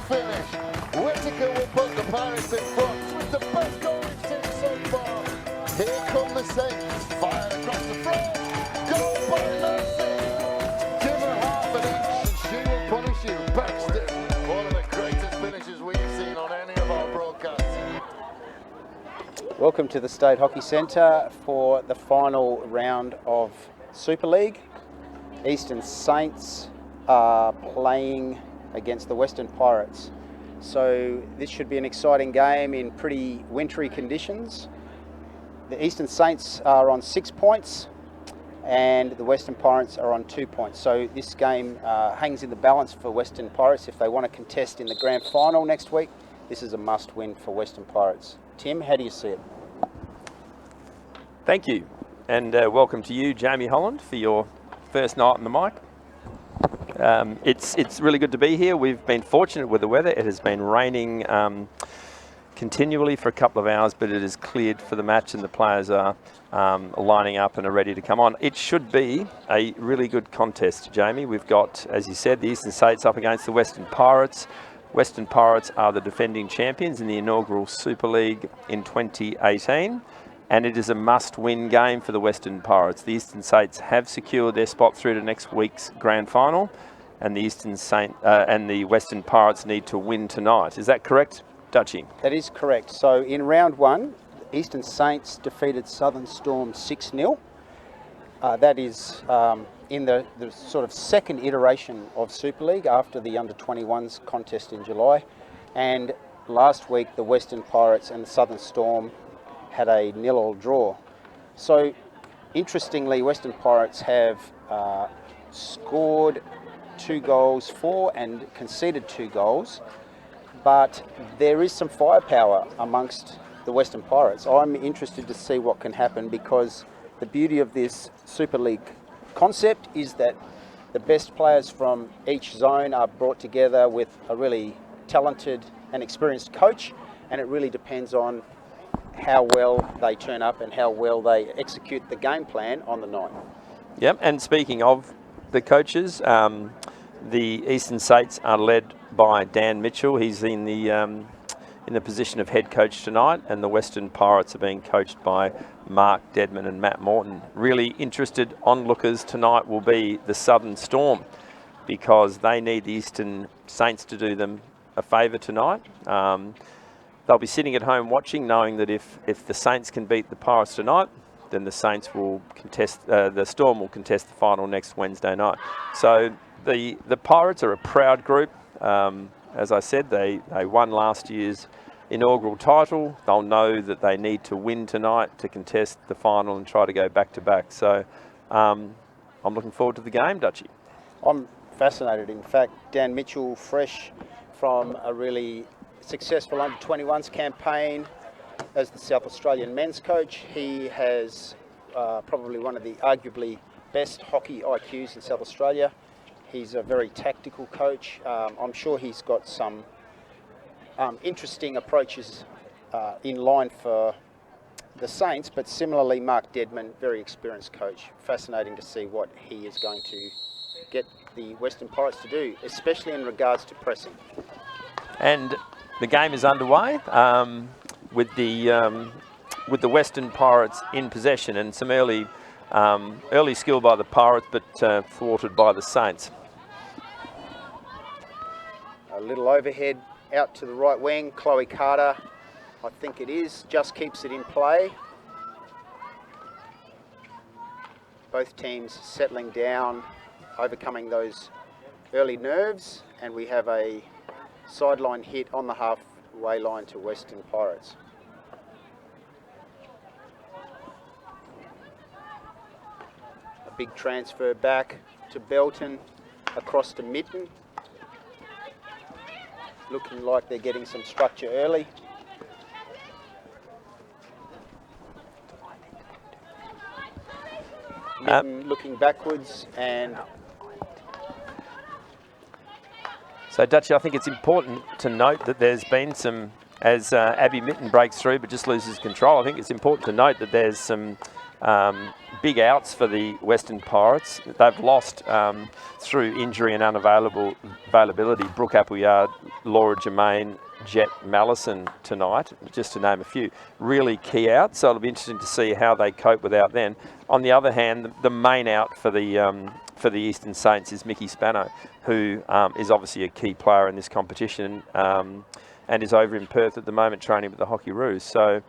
finish. Whittaker will put the Pirates in front with the best goal we've seen so far. Here come the Saints, fired across the front. Goal by Lucy. Give her half an inch and she will punish you. Baxter, one of the greatest finishes we've seen on any of our broadcasts. Welcome to the State Hockey Centre for the final round of Super League. Eastern Saints are playing against the Western Pirates. So this should be an exciting game in pretty wintry conditions. The Eastern Saints are on 6 points and the Western Pirates are on 2 points. So this game hangs in the balance for Western Pirates. If they want to contest in the grand final next week, this is a must win for Western Pirates. Tim, how do you see it? Thank you, and welcome to you, Jamie Holland, for your first night on the mic. It's really good to be here. We've been fortunate with the weather. It has been raining continually for a couple of hours, but it is cleared for the match and the players are lining up and are ready to come on. It should be a really good contest, Jamie. We've got, as you said, the Eastern Saints up against the Western Pirates. Western Pirates are the defending champions in the inaugural Super League in 2018. And it is a must-win game for the Western Pirates. The Eastern Saints have secured their spot through to next week's grand final, and the Western Pirates need to win tonight. Is that correct, Dutchie? That is correct. So in round one, Eastern Saints defeated Southern Storm 6-0. That is in the sort of second iteration of Super League after the under-21s contest in July. And last week, the Western Pirates and the Southern Storm had a 0-0 draw. So interestingly, Western Pirates have scored 2 goals for and conceded 2 goals, but there is some firepower amongst the Western Pirates. I'm interested to see what can happen, because the beauty of this Super League concept is that the best players from each zone are brought together with a really talented and experienced coach, and it really depends on how well they turn up and how well they execute the game plan on the night. Yep, and speaking of the coaches, the Eastern Saints are led by Dan Mitchell. He's in the position of head coach tonight, and the Western Pirates are being coached by Mark Dedman and Matt Morton. Really interested onlookers tonight will be the Southern Storm, because they need the Eastern Saints to do them a favour tonight. They'll be sitting at home watching, knowing that if the Saints can beat the Pirates tonight, then the Saints will contest, the Storm will contest the final next Wednesday night. So the Pirates are a proud group. As I said, they won last year's inaugural title. They'll know that they need to win tonight to contest the final and try to go back-to-back. So I'm looking forward to the game, Dutchie. I'm fascinated. In fact, Dan Mitchell, fresh from a really successful under-21s campaign as the South Australian men's coach. He has probably one of the arguably best hockey IQs in South Australia. He's a very tactical coach. I'm sure he's got some interesting approaches in line for the Saints, but similarly Mark Dedman, very experienced coach. Fascinating to see what he is going to get the Western Pirates to do, especially in regards to pressing. And the game is underway with the Western Pirates in possession, and some early skill by the Pirates, but thwarted by the Saints. A little overhead out to the right wing. Chloe Carter, I think it is, just keeps it in play. Both teams settling down, overcoming those early nerves, and we have a sideline hit on the halfway line to Western Pirates. A big transfer back to Belton, across to Mitten. Looking like they're getting some structure early. Mitten looking backwards, and so, Dutchie, I think it's important to note that there's been some, as Abby Mitten breaks through but just loses control, I think it's important to note that there's some Big outs for the Western Pirates. They've lost through injury and unavailability Brooke Appleyard, Laura Germain, Jet Mallison tonight, just to name a few. Really key outs, so it'll be interesting to see how they cope without them. On the other hand, the main out for the Eastern Saints is Mickey Spano, who is obviously a key player in this competition and is over in Perth at the moment training with the Hockey Roos. So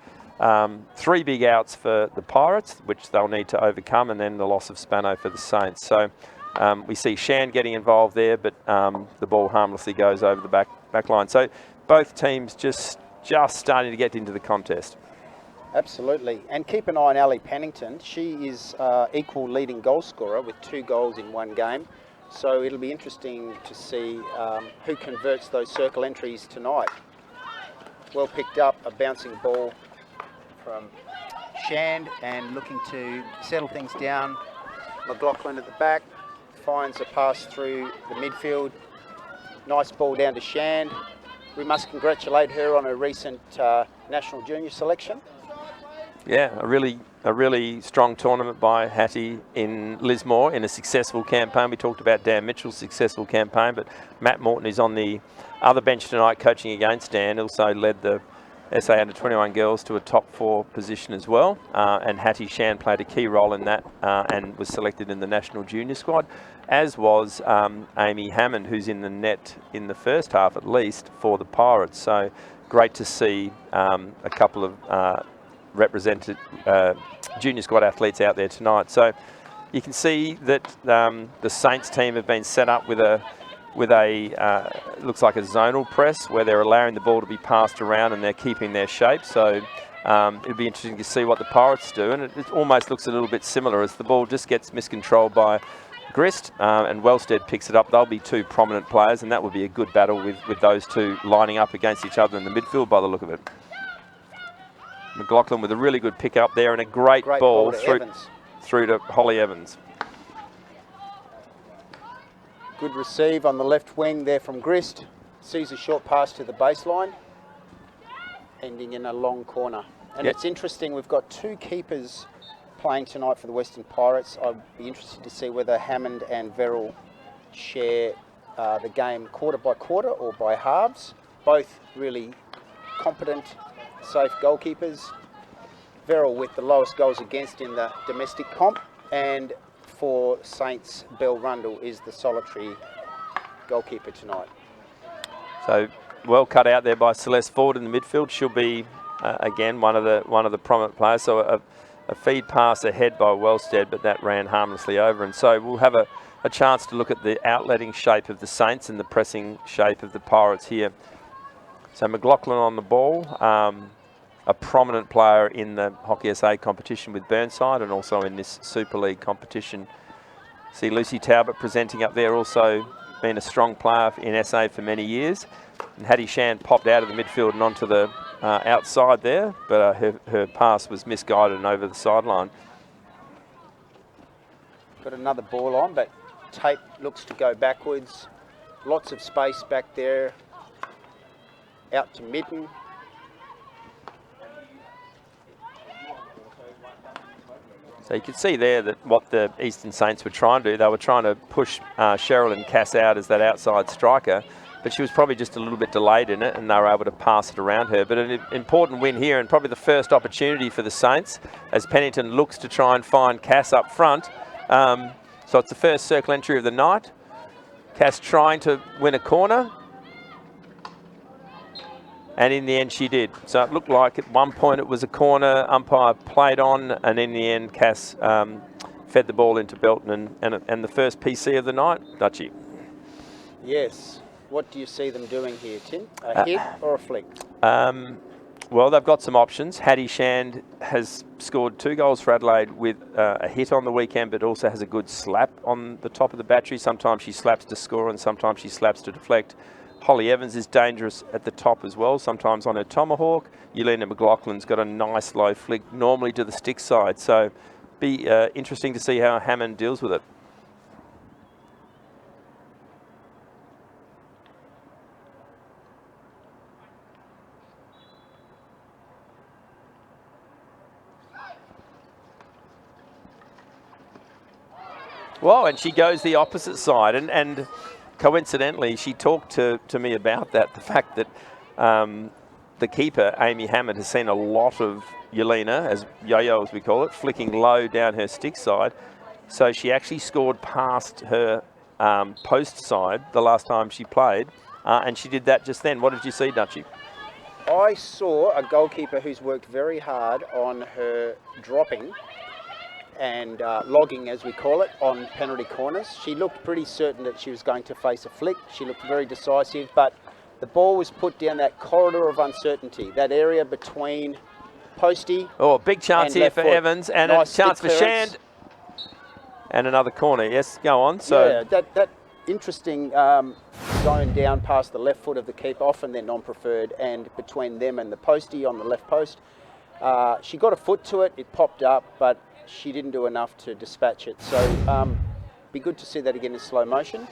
3 big outs for the Pirates, which they'll need to overcome, and then the loss of Spano for the Saints. So we see Shan getting involved there, but the ball harmlessly goes over the back line. So both teams just starting to get into the contest. Absolutely. And keep an eye on Ali Pennington. She is equal leading goal scorer with 2 goals in 1 game. So it'll be interesting to see who converts those circle entries tonight. Well picked up, a bouncing ball from Shand, and looking to settle things down. McLaughlin at the back finds a pass through the midfield. Nice ball down to Shand. We must congratulate her on her recent national junior selection. Yeah, a really strong tournament by Hattie in Lismore in a successful campaign. We talked about Dan Mitchell's successful campaign, but Matt Morton, who's on the other bench tonight coaching against Dan, also led the SA Under-21 girls to a top 4 position as well. And Hattie Shan played a key role in that and was selected in the national junior squad, as was Amy Hammond, who's in the net in the first half at least for the Pirates. So great to see a couple of represented junior squad athletes out there tonight. So you can see that the Saints team have been set up with a looks like a zonal press where they're allowing the ball to be passed around and they're keeping their shape. So it'll be interesting to see what the Pirates do, and it almost looks a little bit similar as the ball just gets miscontrolled by Grist and Wellstead picks it up. They'll be 2 prominent players, and that will be a good battle with those 2 lining up against each other in the midfield by the look of it. McLaughlin with a really good pick up there and a great ball through to Holly Evans. Good receive on the left wing there from Grist. Sees a short pass to the baseline, ending in a long corner. And it's interesting, we've got 2 keepers playing tonight for the Western Pirates. I'd be interested to see whether Hammond and Verrill share the game quarter by quarter or by halves. Both really competent, safe goalkeepers. Verrill with the lowest goals against in the domestic comp, and for Saints, Belle Rundle is the solitary goalkeeper tonight. So well cut out there by Celeste Ford in the midfield. She'll be again one of the prominent players. So a feed pass ahead by Wellstead, but that ran harmlessly over. And so we'll have a chance to look at the outletting shape of the Saints and the pressing shape of the Pirates here. So McLaughlin on the ball, a prominent player in the Hockey SA competition with Burnside and also in this Super League competition. See Lucy Talbot presenting up there, also been a strong player in SA for many years. And Hattie Shan popped out of the midfield and onto the outside there, but her pass was misguided and over the sideline. Got another ball on, but Tate looks to go backwards. Lots of space back there. Out to Midden. So you can see there that what the Eastern Saints were trying to do, they were trying to push Sherilyn Cass out as that outside striker, but she was probably just a little bit delayed in it and they were able to pass it around her. But an important win here and probably the first opportunity for the Saints as Pennington looks to try and find Cass up front. So it's the first circle entry of the night. Cass trying to win a corner. And in the end, she did. So it looked like at one point it was a corner, umpire played on, and in the end, Cass fed the ball into Belton and the first PC of the night, Dutchie. Yes. What do you see them doing here, Tim? A hit or a flick? Well, they've got some options. Hattie Shand has scored 2 goals for Adelaide with a hit on the weekend, but also has a good slap on the top of the battery. Sometimes she slaps to score and sometimes she slaps to deflect. Holly Evans is dangerous at the top as well, sometimes on her tomahawk. Yelena McLaughlin's got a nice low flick, normally to the stick side. So be interesting to see how Hammond deals with it. Well, and she goes the opposite side. And coincidentally, she talked to me about that, the fact that the keeper, Amy Hammond, has seen a lot of Yelena, as yo-yo as we call it, flicking low down her stick side. So she actually scored past her post side the last time she played, and she did that just then. What did you see, Dutchie? I saw a goalkeeper who's worked very hard on her dropping and logging, as we call it, on penalty corners. She looked pretty certain that she was going to face a flick. She looked very decisive, but the ball was put down that corridor of uncertainty, that area between Posty. Oh, big chance here for Evans, and nice a chance for clearance. Shand. And another corner. Yes, go on. So yeah, that interesting zone down past the left foot of the keeper, often they're non-preferred, and between them and the Posty on the left post. She got a foot to it, it popped up, but she didn't do enough to dispatch it. So be good to see that again in slow motion.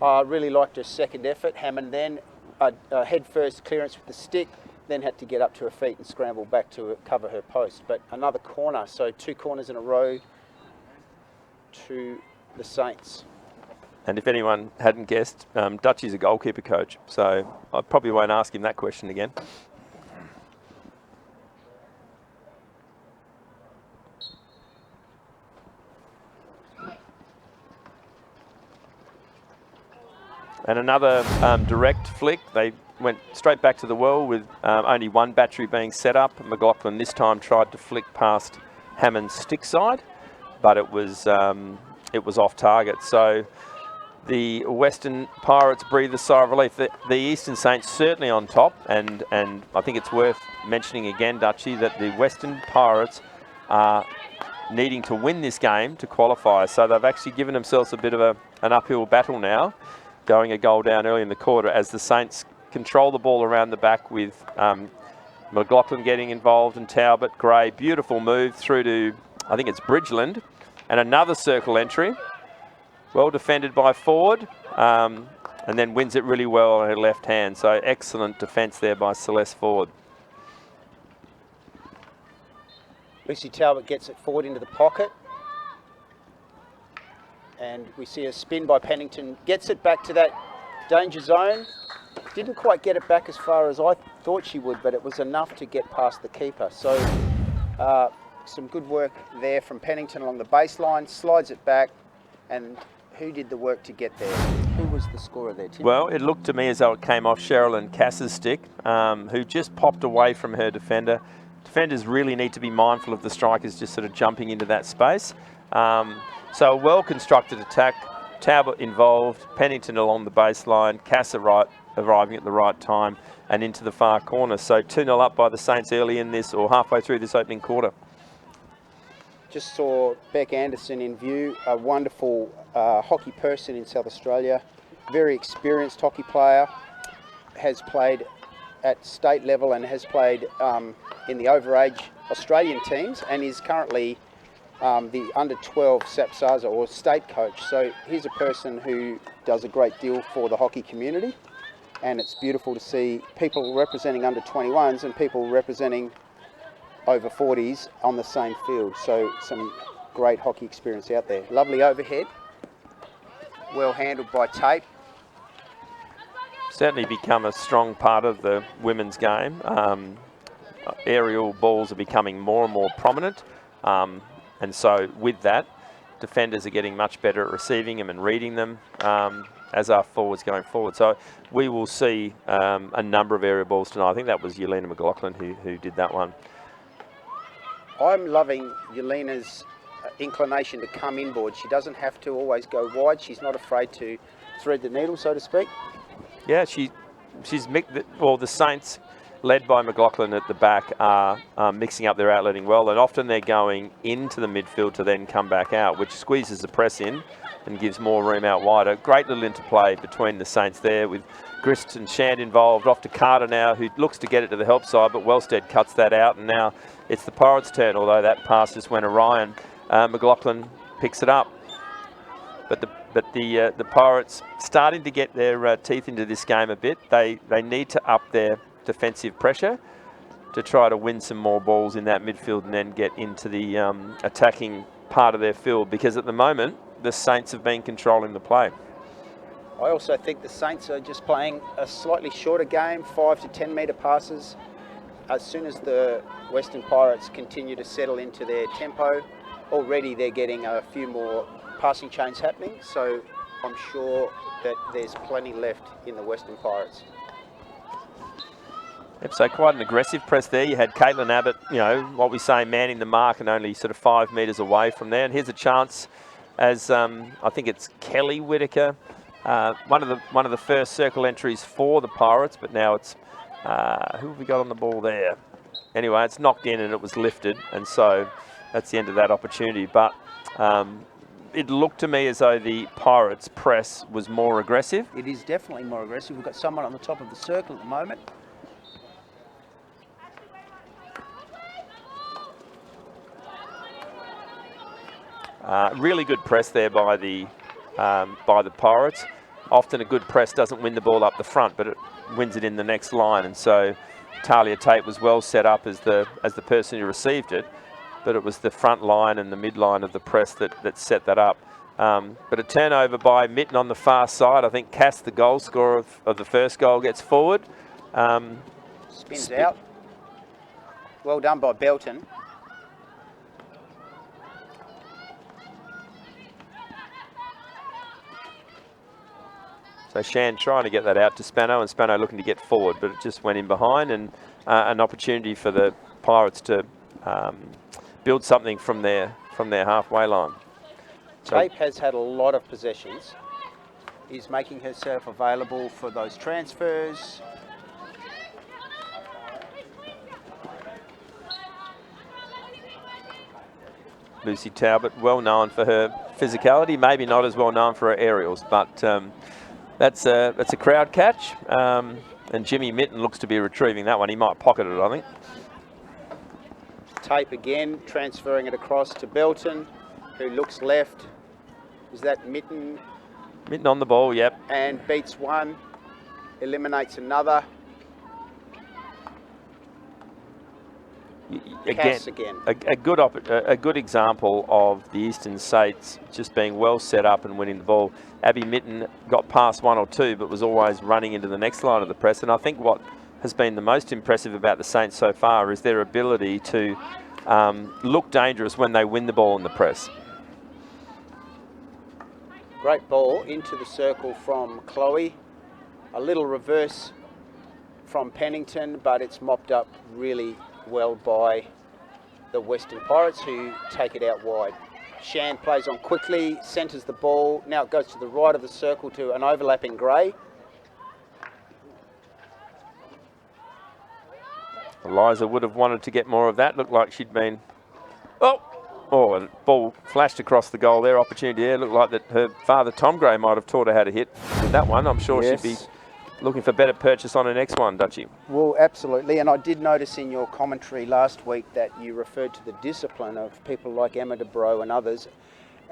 I really liked her second effort. Hammond then a head first clearance with the stick, then had to get up to her feet and scramble back to cover her post. But another corner, so 2 corners in a row to the Saints. And if anyone hadn't guessed, Dutchie's a goalkeeper coach, so I probably won't ask him that question again. And another direct flick. They went straight back to the well with only one battery being set up. McLaughlin this time tried to flick past Hammond's stick side, but it was off target. So the Western Pirates breathe a sigh of relief. The Eastern Saints certainly on top, and I think it's worth mentioning again, Dutchie, that the Western Pirates are needing to win this game to qualify. So they've actually given themselves a bit of an uphill battle now, going a goal down early in the quarter as the Saints control the ball around the back with McLaughlin getting involved and Talbot. Gray, beautiful move through to, I think it's Bridgeland, and another circle entry. Well defended by Ford, and then wins it really well on her left hand. So excellent defence there by Celeste Ford. Lucy Talbot gets it forward into the pocket. And we see a spin by Pennington, gets it back to that danger zone. Didn't quite get it back as far as I thought she would, but it was enough to get past the keeper. So some good work there from Pennington along the baseline, slides it back, and who did the work to get there? Who was the scorer there, Tim? Well, it looked to me as though it came off Sherilyn Cass's stick, who just popped away from her defender. Defenders really need to be mindful of the strikers just sort of jumping into that space. So a well-constructed attack, Talbot involved, Pennington along the baseline, Cass arriving at the right time and into the far corner. So 2-0 up by the Saints early in this, or halfway through this opening quarter. Just saw Beck Anderson in view, a wonderful hockey person in South Australia, very experienced hockey player, has played at state level and has played in the overage Australian teams and is currently the under-12 Sapsaza or state coach. So he's a person who does a great deal for the hockey community, and it's beautiful to see people representing under-21s and people representing over 40s on the same field. So some great hockey experience out there. Lovely overhead, well handled by Tate. Certainly become a strong part of the women's game. Aerial balls are becoming more and more prominent. And so with that, defenders are getting much better at receiving them and reading them, as are forwards going forward. So we will see a number of aerial balls tonight. I think that was Yelena McLaughlin who did that one. I'm loving Yelena's inclination to come inboard. She doesn't have to always go wide. She's not afraid to thread the needle, so to speak. Yeah, she's the Saints, led by McLaughlin at the back, are mixing up their outletting well, and often they're going into the midfield to then come back out, which squeezes the press in and gives more room out wider. Great little interplay between the Saints there, with Grist and Shand involved. Off to Carter now, who looks to get it to the help side, but Wellstead cuts that out, and now it's the Pirates' turn, although that pass just went awry, and McLaughlin picks it up. But the Pirates starting to get their teeth into this game a bit. They need to up their defensive pressure to try to win some more balls in that midfield and then get into the attacking part of their field, because at the moment the Saints have been controlling the play. I also think the Saints are just playing a slightly shorter game, 5 to 10 metre passes. As soon as the Western Pirates continue to settle into their tempo, already they're getting a few more passing chains happening, so I'm sure that there's plenty left in the Western Pirates. Yep, so quite an aggressive press there. You had Caitlin Abbott, you know, what we say, manning the mark and only sort of 5 metres away from there. And here's a chance as I think it's Kelly Whitaker, one of the first circle entries for the Pirates, but now it's who have we got on the ball there? Anyway, it's knocked in and it was lifted, and so that's the end of that opportunity. But it looked to me as though the Pirates' press was more aggressive. It is definitely more aggressive. We've got someone on the top of the circle at the moment. Really good press there by the Pirates. Often a good press doesn't win the ball up the front, but it wins it in the next line. And so Talia Tate was well set up as the person who received it, but it was the front line and the midline of the press that set that up. But a turnover by Mitten on the far side. I think Cass, the goal scorer of the first goal, gets forward. Spins out. Well done by Belton. So Shan trying to get that out to Spano, and Spano looking to get forward, but it just went in behind, and an opportunity for the Pirates to build something from their halfway line. So Tape has had a lot of possessions. Is making herself available for those transfers. Lucy Talbot, well known for her physicality, maybe not as well known for her aerials, but that's a crowd catch, and Jimmy Mitten looks to be retrieving that one. He might pocket it, I think. Tape again, transferring it across to Belton, who looks left. Is that Mitten? Mitten on the ball, yep. And beats one, eliminates again. A good example of the Eastern Saints just being well set up and winning the ball. Abby Mitten got past one or two, but was always running into the next line of the press. And I think what has been the most impressive about the Saints so far is their ability to look dangerous when they win the ball in the press. Great ball into the circle from Chloe. A little reverse from Pennington, but it's mopped up really well by the Western Pirates, who take it out wide. Shan plays on quickly, centres the ball. Now it goes to the right of the circle to an overlapping Gray. Eliza would have wanted to get more of that. Looked like she'd been... Oh, a ball flashed across the goal there. Opportunity there. Looked like that her father, Tom Gray, might have taught her how to hit with that one. I'm sure Yes. she'd be looking for better purchase on her next one, Dutchie. Well, absolutely. And I did notice in your commentary last week that you referred to the discipline of people like Emma DeBro and others,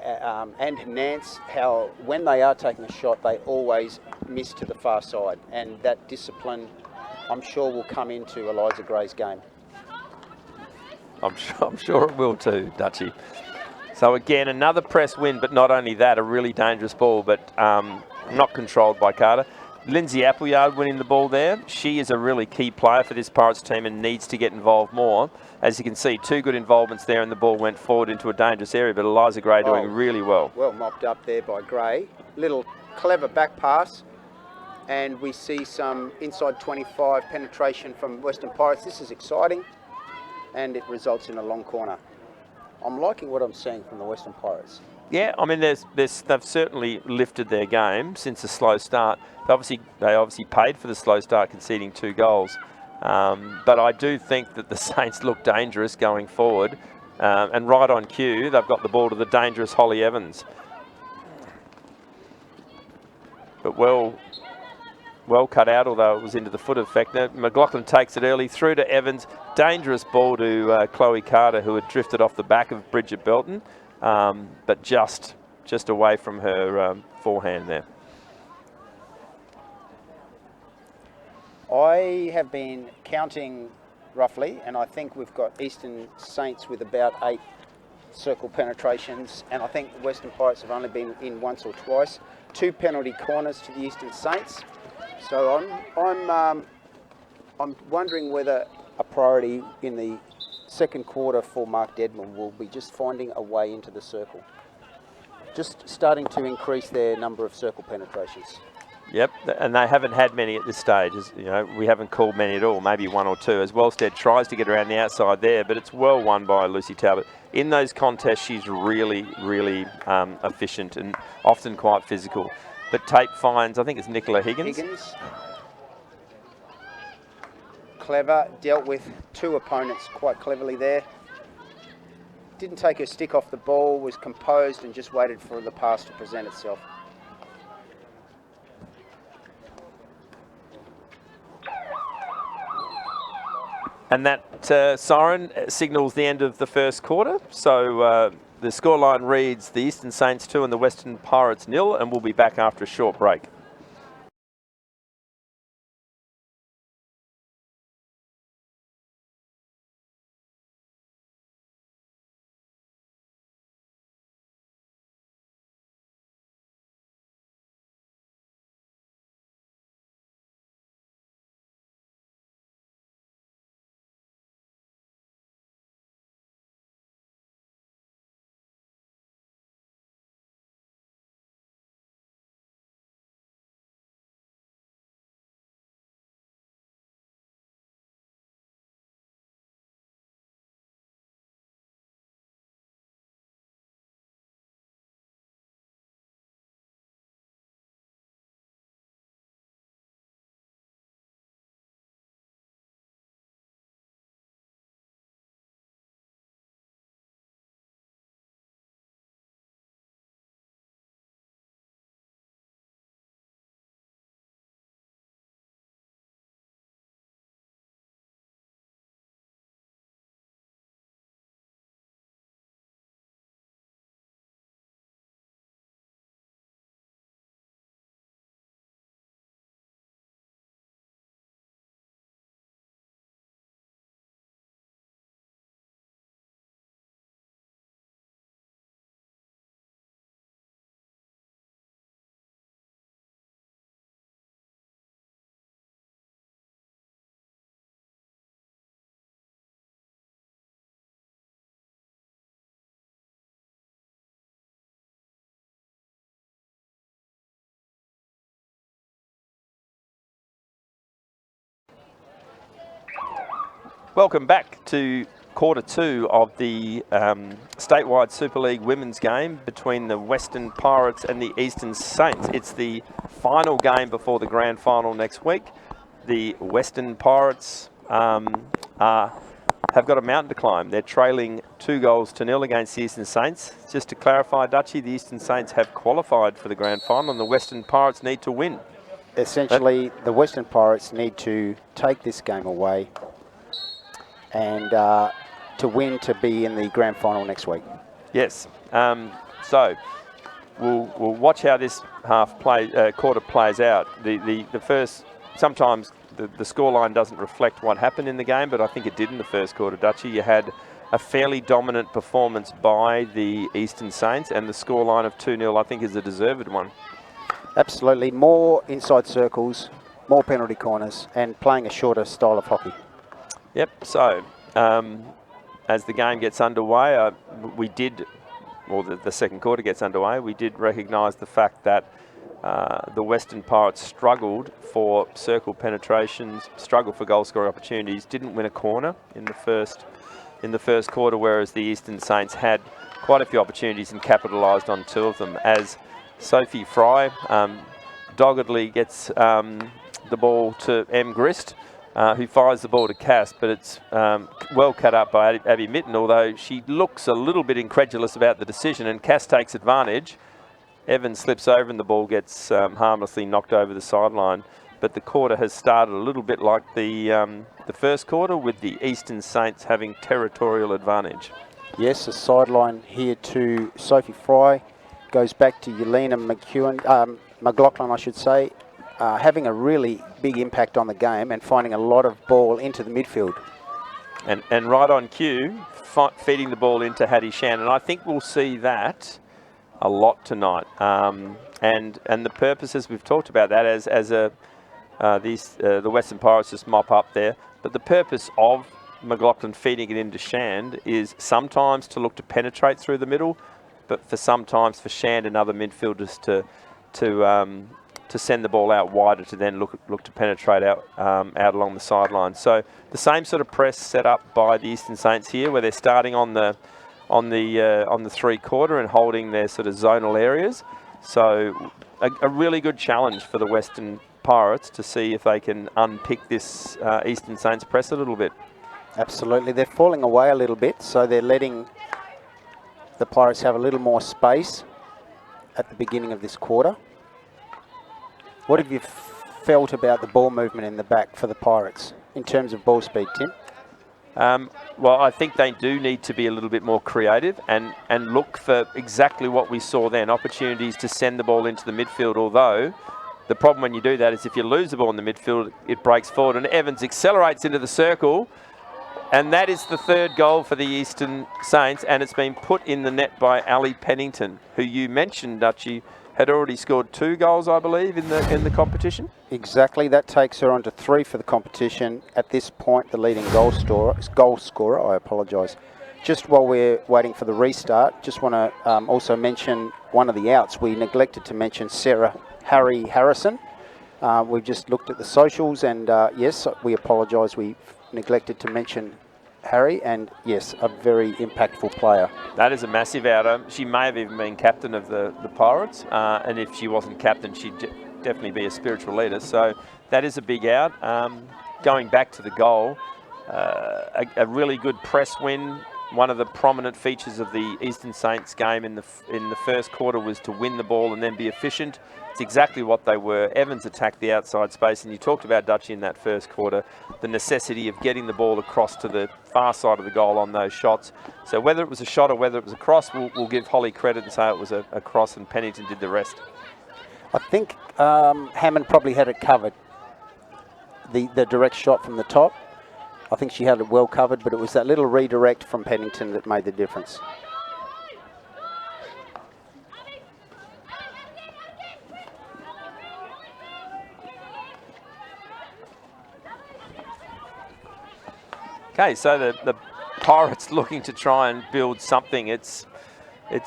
and Nance, how when they are taking a shot, they always miss to the far side. And that discipline, I'm sure, will come into Eliza Gray's game. I'm sure it will too, Dutchie. So again, another press win, but not only that, a really dangerous ball, but not controlled by Carter. Lindsay Appleyard winning the ball there. She is a really key player for this Pirates team and needs to get involved more. As you can see, two good involvements there, and the ball went forward into a dangerous area, but Eliza Gray doing really well. Well mopped up there by Gray. Little clever back pass, and we see some inside 25 penetration from Western Pirates. This is exciting, and it results in a long corner. I'm liking what I'm seeing from the Western Pirates. Yeah, I mean, they've certainly lifted their game since the slow start. They obviously paid for the slow start, conceding 2 goals. But I do think that the Saints look dangerous going forward. And right on cue, they've got the ball to the dangerous Holly Evans. But well cut out, although it was into the foot of Fechner. McLaughlin takes it early through to Evans. Dangerous ball to Chloe Carter, who had drifted off the back of Bridget Belton. But just away from her forehand there. I have been counting roughly, and I think we've got Eastern Saints with about 8 circle penetrations, and I think the Western Pirates have only been in once or twice. 2 penalty corners to the Eastern Saints. So I'm wondering whether a priority in the second quarter for Mark Dedman will be just finding a way into the circle, just starting to increase their number of circle penetrations. Yep, and they haven't had many at this stage. You know, we haven't called many at all, maybe 1 or 2. As Wellstead tries to get around the outside there, but it's well won by Lucy Talbot. In those contests, she's really, really efficient and often quite physical. But Tate finds, I think it's Nicola Higgins. Clever, dealt with 2 opponents quite cleverly there. Didn't take her stick off the ball, was composed and just waited for the pass to present itself. And that siren signals the end of the first quarter. So the scoreline reads the Eastern Saints 2 and the Western Pirates 0, and we'll be back after a short break. Welcome back to quarter 2 of the statewide Super League women's game between the Western Pirates and the Eastern Saints. It's the final game before the grand final next week. The Western Pirates have got a mountain to climb. They're trailing 2-0 against the Eastern Saints. Just to clarify, Dutchie, the Eastern Saints have qualified for the grand final and the Western Pirates need to win. Essentially, the Western Pirates need to take this game away and to win to be in the grand final next week. Yes. So we'll watch how this quarter plays out. The first, sometimes the scoreline doesn't reflect what happened in the game, but I think it did in the first quarter, Dutchie. You had a fairly dominant performance by the Eastern Saints, and the scoreline of 2-0 I think is a deserved one. Absolutely. More inside circles, more penalty corners, and playing a shorter style of hockey. Yep, so as the game gets underway, the second quarter gets underway, we did recognise the fact that the Western Pirates struggled for circle penetrations, struggled for goal scoring opportunities, didn't win a corner in the first quarter, whereas the Eastern Saints had quite a few opportunities and capitalised on 2 of them, as Sophie Fry doggedly gets the ball to M. Grist, who fires the ball to Cass, but it's well cut up by Abby Mitten, although she looks a little bit incredulous about the decision, and Cass takes advantage. Evans slips over and the ball gets harmlessly knocked over the sideline. But the quarter has started a little bit like the first quarter, with the Eastern Saints having territorial advantage. Yes, a sideline here to Sophie Fry. Goes back to Yelena McLaughlin, I should say, having a really big impact on the game and finding a lot of ball into the midfield. And right on cue, feeding the ball into Hattie Shannon. I think we'll see that a lot tonight. And the purpose, as we've talked about that, as the Western Pirates just mop up there. But the purpose of McLaughlin feeding it into Shand is sometimes to look to penetrate through the middle, but for sometimes for Shand and other midfielders to send the ball out wider to then look to penetrate out along the sideline. So the same sort of press set up by the Eastern Saints here, where they're starting on the 3/4 and holding their sort of zonal areas. So a really good challenge for the Western Pirates to see if they can unpick this Eastern Saints press a little bit. Absolutely. They're falling away a little bit, so they're letting the Pirates have a little more space at the beginning of this quarter. What have you felt about the ball movement in the back for the Pirates in terms of ball speed, Tim? Well, I think they do need to be a little bit more creative and look for exactly what we saw then, opportunities to send the ball into the midfield, although the problem when you do that is if you lose the ball in the midfield, it breaks forward and Evans accelerates into the circle. And that is the third goal for the Eastern Saints, and it's been put in the net by Ali Pennington, who you mentioned, Dutchie, had already scored 2 goals, I believe, in the competition. Exactly. That takes her on to 3 for the competition. At this point, the leading goal scorer, I apologise. Just while we're waiting for the restart, just want to also mention one of the outs. We neglected to mention Sarah Harry Harrison. We've just looked at the socials, and yes, we apologise. We neglected to mention Harry, and yes, a very impactful player. That is a massive out. She may have even been captain of the Pirates, and if she wasn't captain, she'd definitely be a spiritual leader. So that is a big out. Going back to the goal, a really good press win. One of the prominent features of the Eastern Saints game in the first quarter was to win the ball and then be efficient. It's exactly what they were. Evans attacked the outside space, and you talked about Dutchie in that first quarter, the necessity of getting the ball across to the far side of the goal on those shots. So whether it was a shot or whether it was a cross, we'll give Holly credit and say it was a cross and Pennington did the rest. I think Hammond probably had it covered, the direct shot from the top. I think she had it well covered, but it was that little redirect from Pennington that made the difference. Okay, so the Pirates looking to try and build something. It's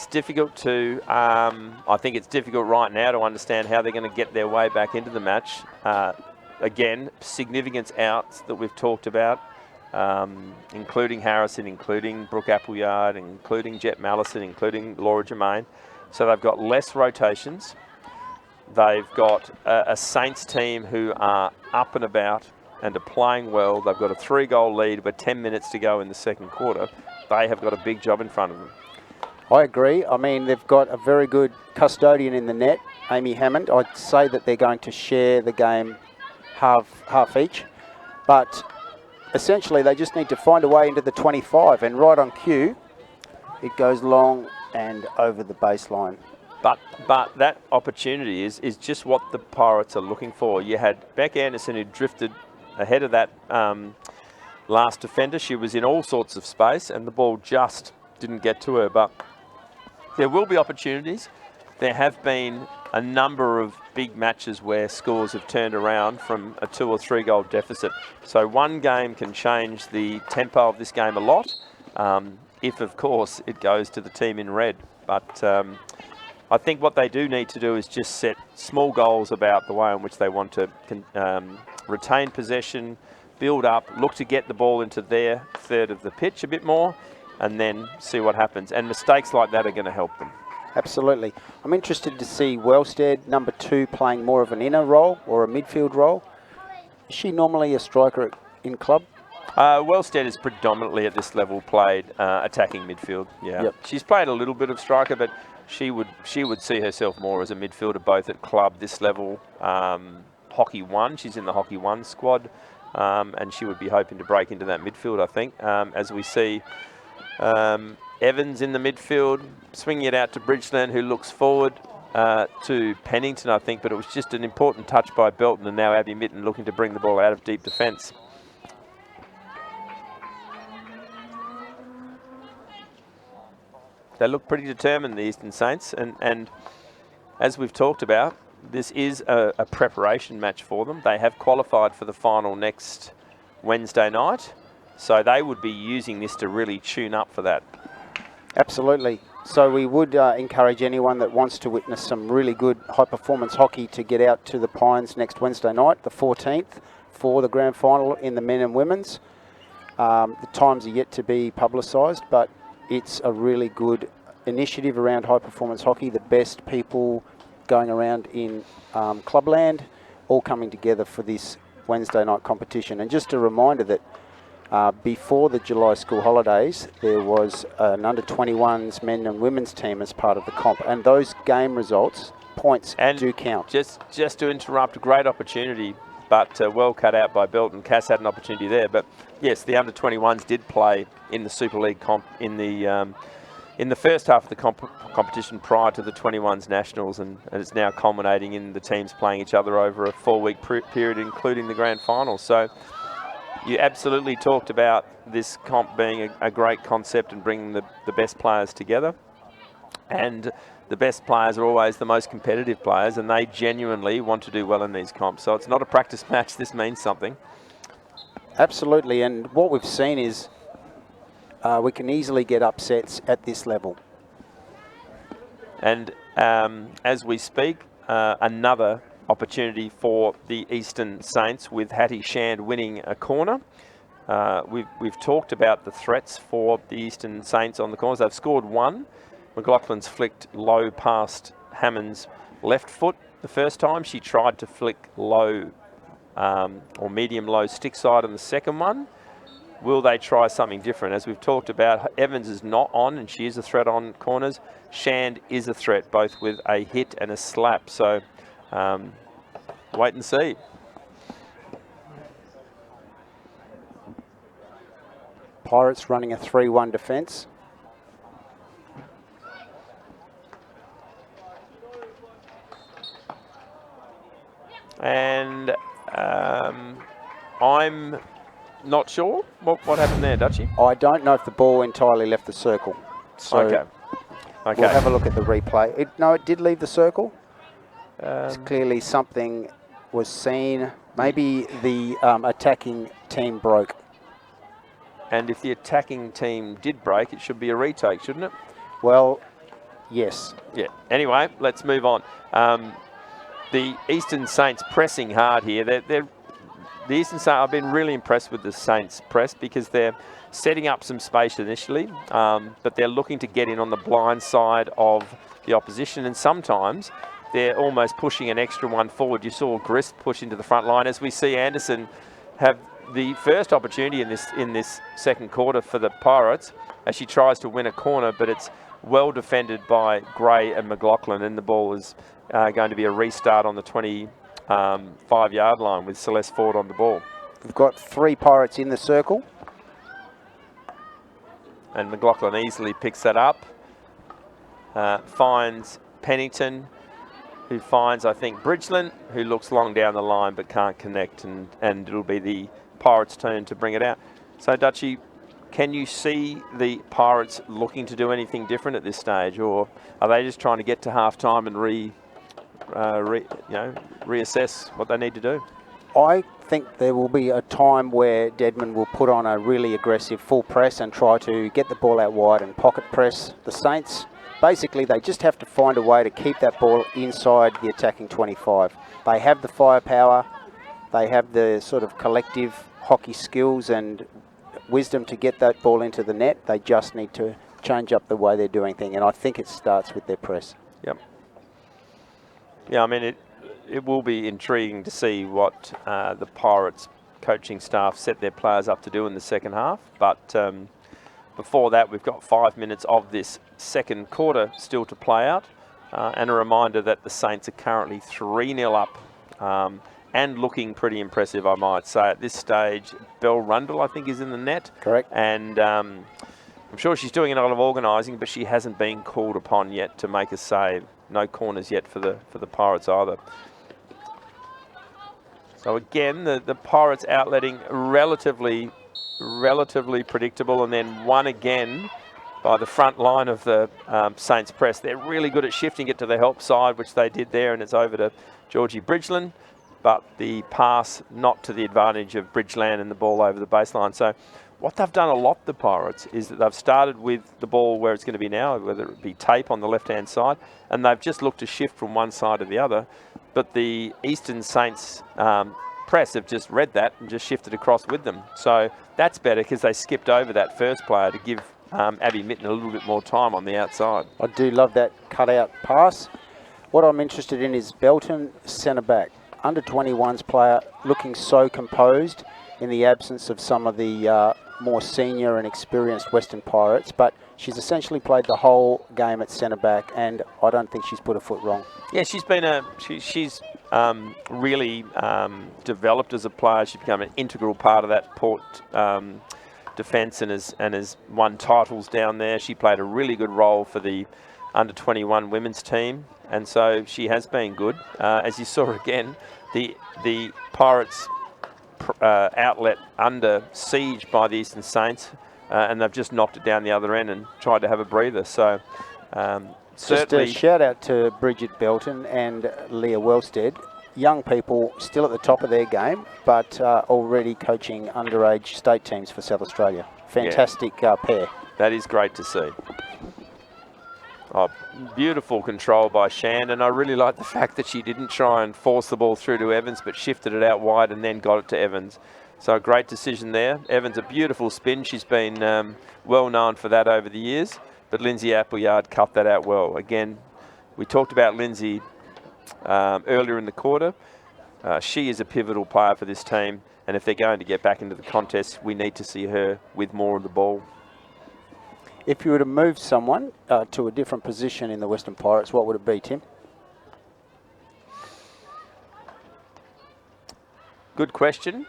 difficult to, I think it's difficult right now to understand how they're going to get their way back into the match. Again, significance outs that we've talked about, including Harrison, including Brooke Appleyard, including Jet Mallison, including Laura Germain. So they've got less rotations. They've got a Saints team who are up and about and are playing well. They've got a 3-goal lead with 10 minutes to go in the second quarter. They have got a big job in front of them. I agree. I mean, they've got a very good custodian in the net, Amy Hammond. I'd say that they're going to share the game half each. But essentially, they just need to find a way into the 25. And right on cue, it goes long and over the baseline. But that opportunity is just what the Pirates are looking for. You had Beck Anderson, who drifted ahead of that last defender. She was in all sorts of space and the ball just didn't get to her. But there will be opportunities. There have been a number of big matches where scores have turned around from a 2 or 3 goal deficit. So one game can change the tempo of this game a lot, if of course it goes to the team in red. But I think what they do need to do is just set small goals about the way in which they want to retain possession, build up, look to get the ball into their third of the pitch a bit more, and then see what happens. And mistakes like that are going to help them. Absolutely. I'm interested to see Wellstead, number 2, playing more of an inner role or a midfield role. Is she normally a striker in club? Wellstead is predominantly at this level played attacking midfield. Yeah, Yep. She's played a little bit of striker, but she would see herself more as a midfielder, both at club this level. Hockey 1, she's in the Hockey 1 squad, and she would be hoping to break into that midfield, I think, as we see Evans in the midfield, swinging it out to Bridgeland, who looks forward to Pennington, I think, but it was just an important touch by Belton, and now Abby Mitten looking to bring the ball out of deep defence. They look pretty determined, the Eastern Saints, and as we've talked about, this is a preparation match for them. They have qualified for the final next Wednesday night, so they would be using this to really tune up for that. Absolutely. So we would encourage anyone that wants to witness some really good high-performance hockey to get out to the Pines next Wednesday night, the 14th, for the grand final in the men and women's. The times are yet to be publicised, but it's a really good initiative around high-performance hockey. The best people going around in clubland, all coming together for this Wednesday night competition. And just a reminder that before the July school holidays, there was an under-21s men and women's team as part of the comp, and those game results, points, do count. Just to interrupt, a great opportunity, but well cut out by Belton. Cass had an opportunity there, but yes, the under-21s did play in the Super League comp in the first half of the competition prior to the 21s nationals, and it's now culminating in the teams playing each other over a 4-week period, including the grand final. So you absolutely talked about this comp being a great concept and bringing the best players together. And the best players are always the most competitive players, and they genuinely want to do well in these comps. So it's not a practice match. This means something. Absolutely. And what we've seen is we can easily get upsets at this level. And as we speak, another opportunity for the Eastern Saints with Hattie Shand winning a corner. We've talked about the threats for the Eastern Saints on the corners. They've scored one. McLaughlin's flicked low past Hammond's left foot the first time. She tried to flick low or medium-low stick side on the second one. Will they try something different? As we've talked about, Evans is not on, and she is a threat on corners. Shand is a threat, both with a hit and a slap. So wait and see. Pirates running a 3-1 defence. And I'm not sure what happened there, Dutchie. I don't know if the ball entirely left the circle. So Okay. we'll have a look at the replay. No, it did leave the circle. It's clearly something was seen. Maybe the attacking team broke. And if the attacking team did break, it should be a retake, shouldn't it? Well, yes. Yeah. Anyway, let's move on. The Eastern Saints pressing hard here. The Eastern Saints, I've been really impressed with the Saints press because they're setting up some space initially, but they're looking to get in on the blind side of the opposition, and sometimes they're almost pushing an extra one forward. You saw Grist push into the front line, as we see Anderson have the first opportunity in this second quarter for the Pirates as she tries to win a corner, but it's well defended by Gray and McLaughlin, and the ball is going to be a restart on the 25-yard line with Celeste Ford on the ball. We've got 3 Pirates in the circle. And McLaughlin easily picks that up. Finds Pennington, who finds, I think, Bridgeland, who looks long down the line but can't connect, and it'll be the Pirates' turn to bring it out. So, Dutchie, can you see the Pirates looking to do anything different at this stage, or are they just trying to get to half-time and reassess what they need to do? I think there will be a time where Deadman will put on a really aggressive full press and try to get the ball out wide and pocket press the Saints. Basically, they just have to find a way to keep that ball inside the attacking 25. They have the firepower, they have the sort of collective hockey skills and wisdom to get that ball into the net. They just need to change up the way they're doing things, and I think it starts with their press. Yep. Yeah, I mean, it will be intriguing to see what the Pirates coaching staff set their players up to do in the second half, but before that, we've got 5 minutes of this second quarter still to play out. And a reminder that the Saints are currently 3-0 up and looking pretty impressive, I might say. At this stage, Belle Rundle, I think, is in the net. Correct. And I'm sure she's doing a lot of organising, but she hasn't been called upon yet to make a save. No corners yet for the Pirates either. So again, the Pirates outletting relatively predictable, and then one again by the front line of the Saints press. They're really good at shifting it to the help side, which they did there, and it's over to Georgie Bridgeland. But the pass not to the advantage of Bridgeland and the ball over the baseline. So what they've done a lot, the Pirates, is that they've started with the ball where it's going to be now, whether it be tape on the left-hand side, and they've just looked to shift from one side to the other. But the Eastern Saints press have just read that and just shifted across with them. So that's better because they skipped over that first player to give Abby Mitten a little bit more time on the outside. I do love that cutout pass. What I'm interested in is Belton, centre back. Under 21s player looking so composed in the absence of some of the more senior and experienced Western Pirates, but she's essentially played the whole game at centre back, and I don't think she's put a foot wrong. Yeah, she's been she's really developed as a player. She's become an integral part of that Port defence and has won titles down there. She played a really good role for the under 21 women's team, and so she has been good. As you saw again, the Pirates outlet under siege by the Eastern Saints, and they've just knocked it down the other end and tried to have a breather. So certainly, just a shout out to Bridget Belton and Leah Wellstead. Young people still at the top of their game, but already coaching underage state teams for South Australia. Fantastic pair. That is great to see. Oh, beautiful control by Shand, and I really like the fact that she didn't try and force the ball through to Evans, but shifted it out wide and then got it to Evans. So a great decision there. Evans, a beautiful spin. She's been well known for that over the years, but Lindsay Appleyard cut that out well. Again, we talked about Lindsay earlier in the quarter. She is a pivotal player for this team, and if they're going to get back into the contest, we need to see her with more of the ball. If you were to move someone to a different position in the Western Pirates, what would it be, Tim? Good question.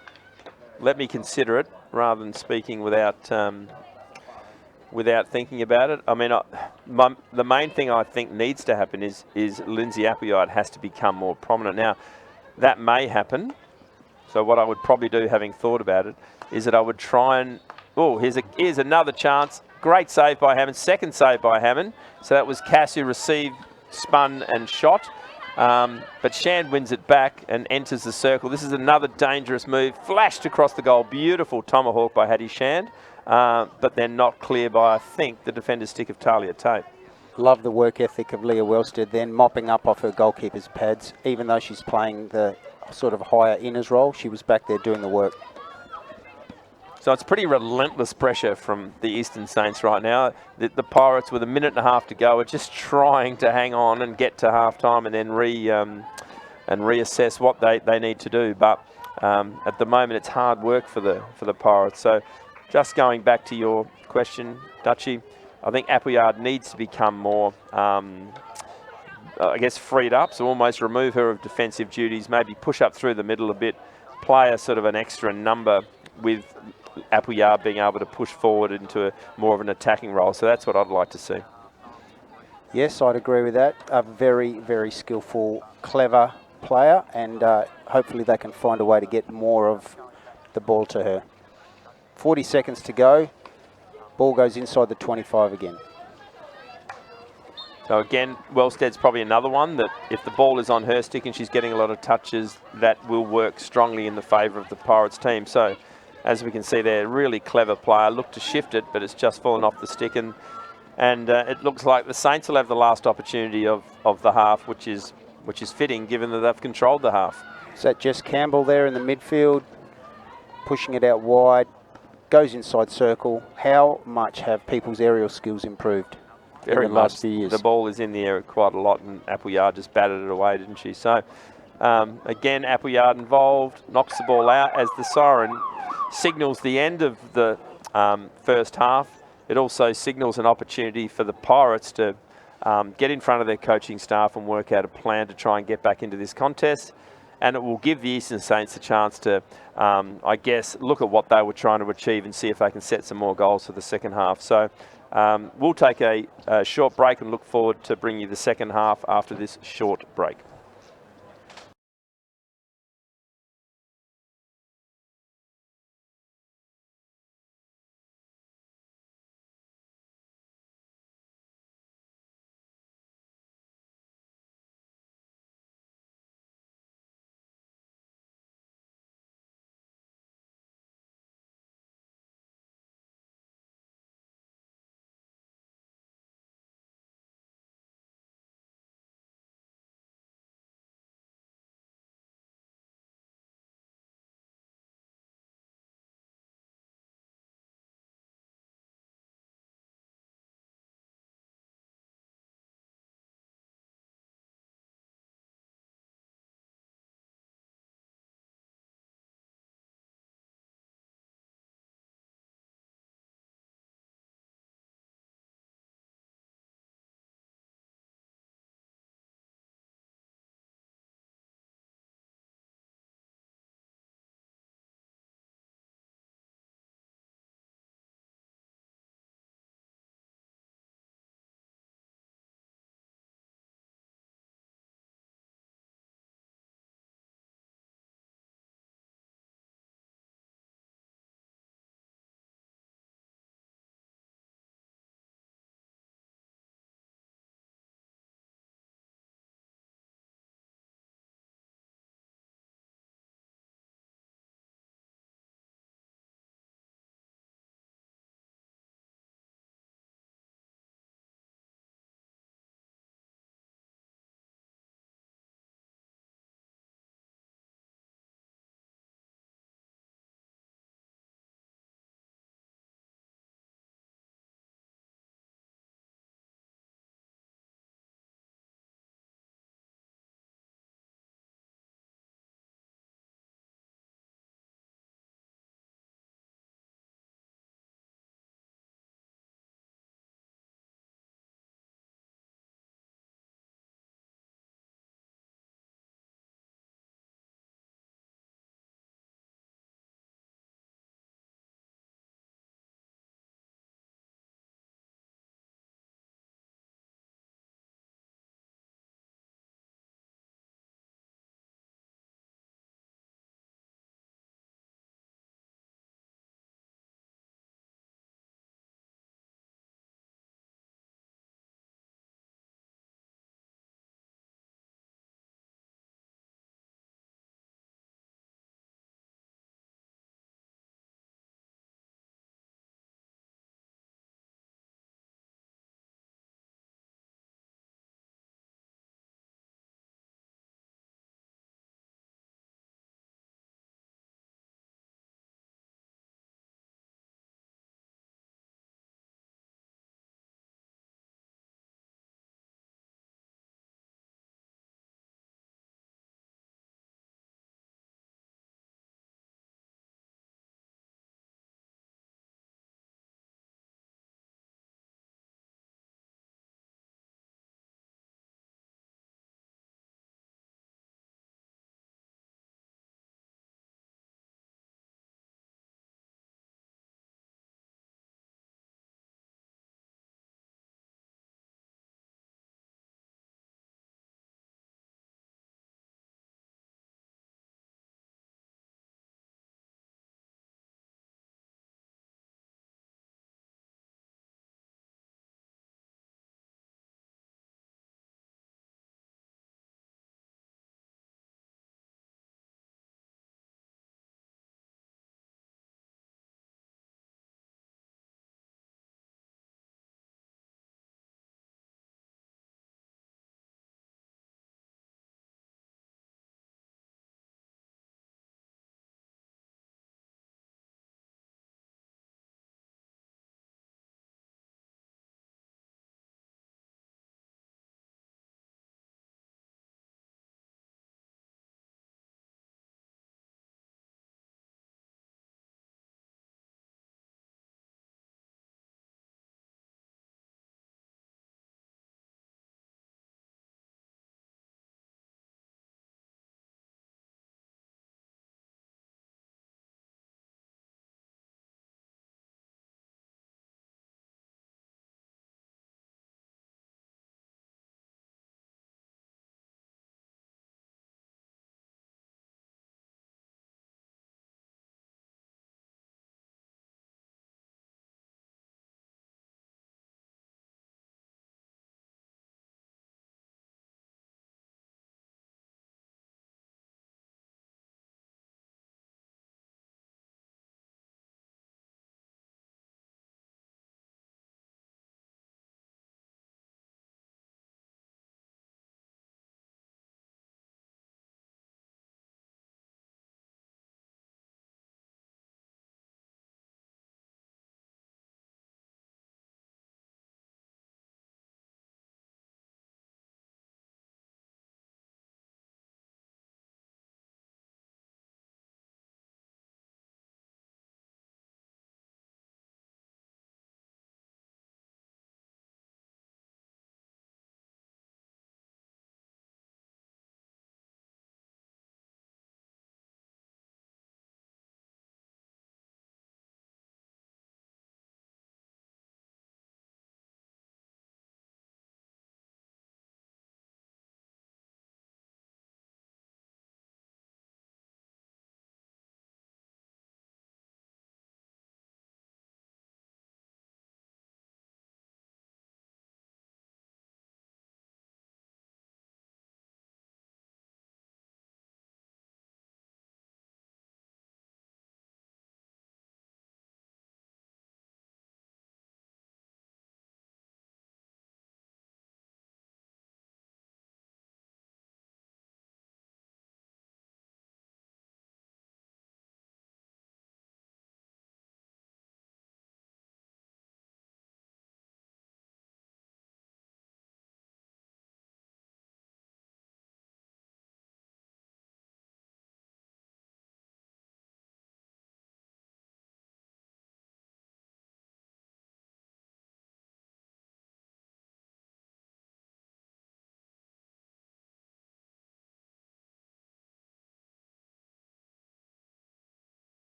Let me consider it rather than speaking without thinking about it. I mean, the main thing I think needs to happen is Lindsay Appleyard has to become more prominent. Now, that may happen. So what I would probably do, having thought about it, is that I would try and... Oh, here's another chance. Great save by Hammond. Second save by Hammond. So that was Cass who received, spun and shot. But Shand wins it back and enters the circle. This is another dangerous move. Flashed across the goal. Beautiful tomahawk by Hattie Shand. But then not clear by, I think, the defender's stick of Talia Tate. Love the work ethic of Leah Wellstead then, mopping up off her goalkeeper's pads. Even though she's playing the sort of higher inners role, she was back there doing the work. So it's pretty relentless pressure from the Eastern Saints right now. The Pirates, with a minute and a half to go, are just trying to hang on and get to half-time and then reassess what they need to do. But at the moment, it's hard work for the Pirates. So just going back to your question, Dutchie, I think Appleyard needs to become more, I guess, freed up. So almost remove her of defensive duties, maybe push up through the middle a bit, play a sort of an extra number with Appleyard being able to push forward into more of an attacking role. So that's what I'd like to see. Yes, I'd agree with that. A very, very skillful, clever player, and hopefully they can find a way to get more of the ball to her. 40 seconds to go. Ball goes inside the 25 again. So again, Wellstead's probably another one that if the ball is on her stick and she's getting a lot of touches, that will work strongly in the favour of the Pirates team. So as we can see there, really clever player. Looked to shift it, but it's just fallen off the stick. And it looks like the Saints will have the last opportunity of the half, which is fitting given that they've controlled the half. Is that Jess Campbell there in the midfield, pushing it out wide, goes inside circle. How much have people's aerial skills improved Very in the much. last few years? The ball is in the air quite a lot, and Appleyard just batted it away, didn't she? So again, Appleyard involved, knocks the ball out as the siren signals the end of the first half. It also signals an opportunity for the Pirates to get in front of their coaching staff and work out a plan to try and get back into this contest. And it will give the Eastern Saints a chance to, I guess, look at what they were trying to achieve and see if they can set some more goals for the second half. So we'll take a short break and look forward to bringing you the second half after this short break.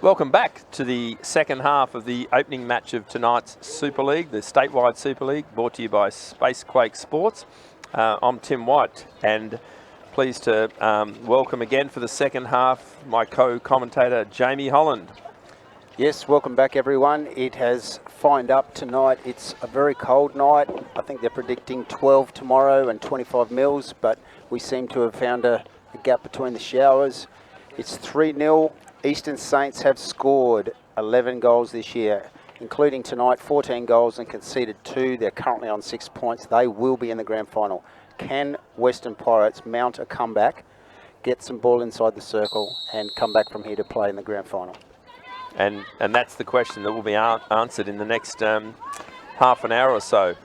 Welcome back to the second half of the opening match of tonight's Super League, the Statewide Super League, brought to you by Spacequake Sports. I'm Tim White, and pleased to welcome again for the second half my co-commentator Jamie Holland. Yes, welcome back everyone. It has fined up tonight. It's a very cold night. I think they're predicting 12 tomorrow and 25 mils, but we seem to have found a gap between the showers. It's 3-0. Eastern Saints have scored 11 goals this year, including tonight 14 goals and conceded 2. They're currently on 6 points. They will be in the grand final. Can Western Pirates mount a comeback, get some ball inside the circle and come back from here to play in the grand final? And that's the question that will be answered in the next half an hour or so.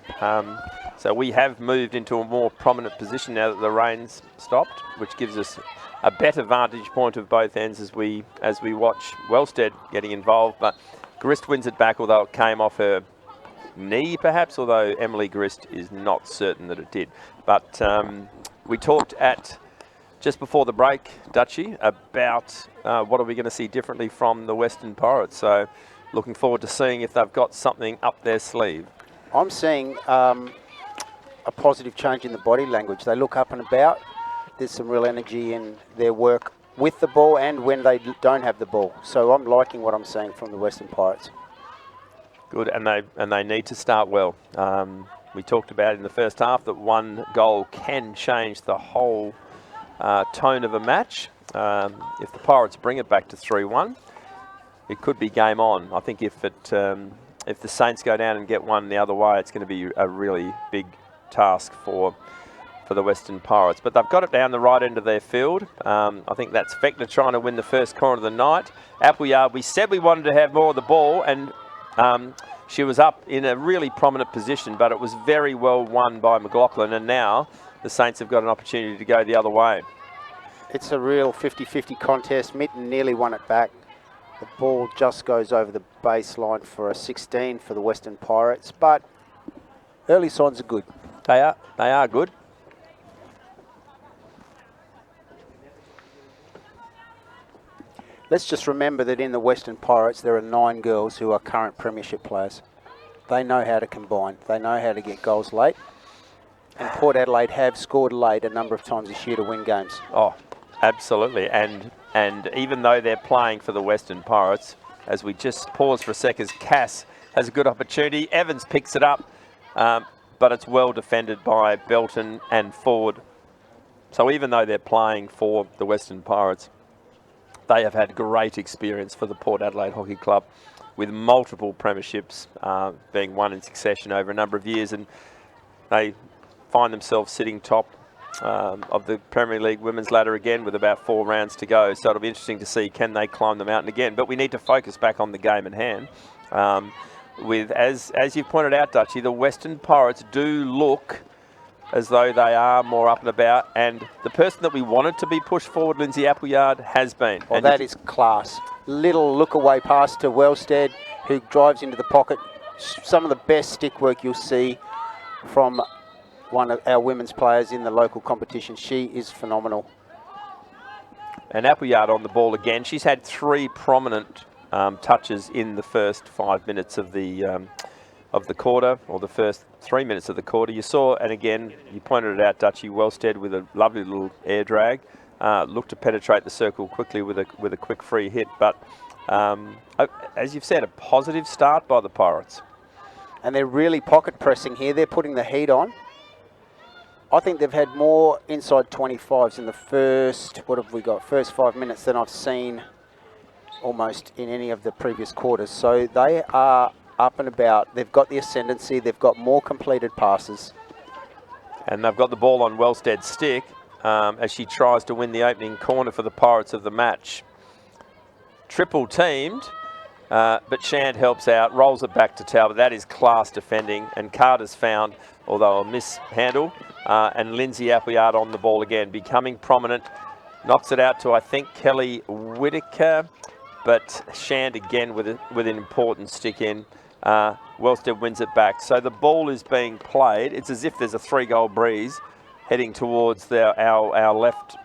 So we have moved into a more prominent position now that the rain's stopped, which gives us a better vantage point of both ends as we watch Wellstead getting involved. But Grist wins it back, although it came off her knee perhaps, although Emily Grist is not certain that it did. But we talked at just before the break, Dutchie, about what are we going to see differently from the Western Pirates. So looking forward to seeing if they've got something up their sleeve. I'm seeing a positive change in the body language. They look up and about. There's some real energy in their work with the ball and when they don't have the ball. So I'm liking what I'm seeing from the Western Pirates. Good, and they need to start well. We talked about in the first half that one goal can change the whole tone of a match. If the Pirates bring it back to 3-1, it could be game on. I think if the Saints go down and get one the other way, it's going to be a really big task for the Western Pirates. But they've got it down the right end of their field. I think that's Vector trying to win the first corner of the night. Appleyard, we said we wanted to have more of the ball, and she was up in a really prominent position, but it was very well won by McLaughlin, and now the Saints have got an opportunity to go the other way. It's a real 50-50 contest. Mitten nearly won it back. The ball just goes over the baseline for a 16 for the Western Pirates, but early signs are good. They are good. Let's just remember that in the Western Pirates there are 9 girls who are current premiership players. They know how to combine. They know how to get goals late. And Port Adelaide have scored late a number of times this year to win games. Oh, absolutely. And even though they're playing for the Western Pirates, as we just pause for a second, Cass has a good opportunity. Evans picks it up, but it's well defended by Belton and Ford. So even though they're playing for the Western Pirates, they have had great experience for the Port Adelaide Hockey Club, with multiple premierships being won in succession over a number of years, and they find themselves sitting top of the Premier League women's ladder again with about 4 rounds to go. So it'll be interesting to see, can they climb the mountain again? But we need to focus back on the game in hand. With, as you've pointed out, Dutchie, the Western Pirates do look as though they are more up and about, and the person that we wanted to be pushed forward, Lindsay Appleyard, has been. Well, that is class. Little look away pass to Wellstead, who drives into the pocket. Some of the best stick work you'll see from one of our women's players in the local competition. She is phenomenal. And Appleyard on the ball again. She's had 3 prominent touches in the first 5 minutes of the quarter, or the first 3 minutes of the quarter. You saw, and again, you pointed it out, Dutchie, Wellstead with a lovely little air drag. Looked to penetrate the circle quickly with a quick free hit. But as you've said, a positive start by the Pirates. And they're really pocket pressing here. They're putting the heat on. I think they've had more inside 25s in the first 5 minutes than I've seen almost in any of the previous quarters. So they are up and about. They've got the ascendancy. They've got more completed passes. And they've got the ball on Wellstead's stick as she tries to win the opening corner for the Pirates of the match. Triple teamed, but Shand helps out, rolls it back to Talbot. That is class defending, and Carter's found, although a mishandle, and Lindsay Appleyard on the ball again, becoming prominent. Knocks it out to, I think, Kelly Whitaker, but Shand again with an important stick in. Wellstead wins it back. So the ball is being played. It's as if there's a 3-goal breeze heading towards our left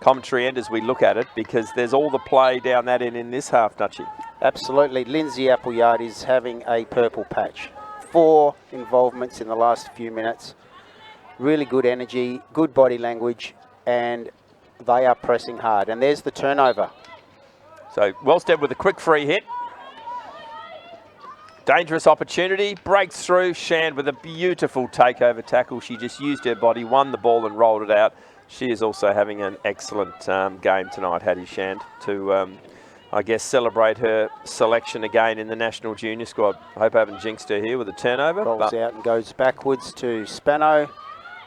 commentary end as we look at it, because there's all the play down that end in this half, Dutchy. Absolutely. Lindsay Appleyard is having a purple patch. 4 involvements in the last few minutes. Really good energy, good body language, and they are pressing hard. And there's the turnover. So Wellstead with a quick free hit. Dangerous opportunity, breaks through. Shand with a beautiful takeover tackle. She just used her body, won the ball and rolled it out. She is also having an excellent game tonight, Hattie Shand, to, I guess, celebrate her selection again in the National Junior squad. I hope I haven't jinxed her here with a turnover. Rolls out and goes backwards to Spano.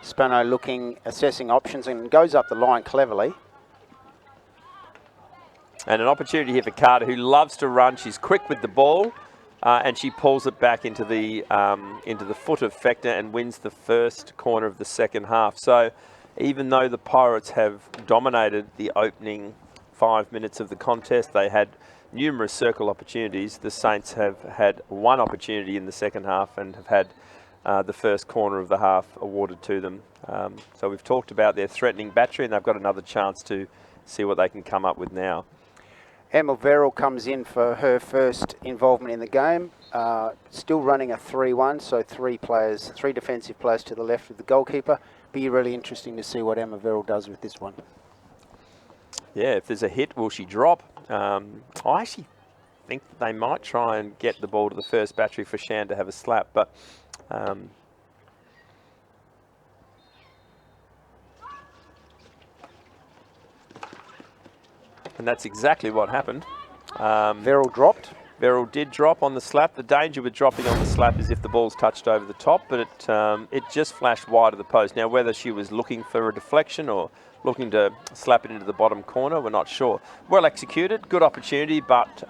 Spano looking, assessing options, and goes up the line cleverly. And an opportunity here for Carter, who loves to run. She's quick with the ball. And she pulls it back into the foot of Fechner and wins the first corner of the second half. So even though the Pirates have dominated the opening 5 minutes of the contest, they had numerous circle opportunities. The Saints have had one opportunity in the second half and have had the first corner of the half awarded to them. So we've talked about their threatening battery, and they've got another chance to see what they can come up with now. Emma Verrill comes in for her first involvement in the game. Still running a 3-1, so 3 defensive players to the left of the goalkeeper. Be really interesting to see what Emma Verrill does with this one. Yeah, if there's a hit, will she drop? I actually think that they might try and get the ball to the first battery for Shand to have a slap, but and that's exactly what happened. Verrill dropped. Verrill did drop on the slap. The danger with dropping on the slap is if the ball's touched over the top, but it just flashed wide of the post. Now, whether she was looking for a deflection or looking to slap it into the bottom corner, we're not sure. Well executed, good opportunity, but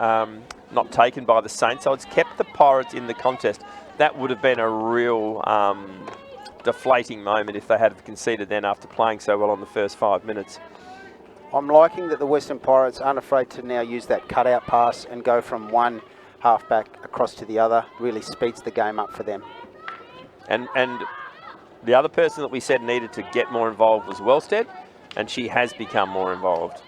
not taken by the Saints. So it's kept the Pirates in the contest. That would have been a real deflating moment if they had conceded then after playing so well on the first 5 minutes. I'm liking that the Western Pirates aren't afraid to now use that cutout pass and go from one halfback across to the other. Really speeds the game up for them. And the other person that we said needed to get more involved was Wellstead, and she has become more involved.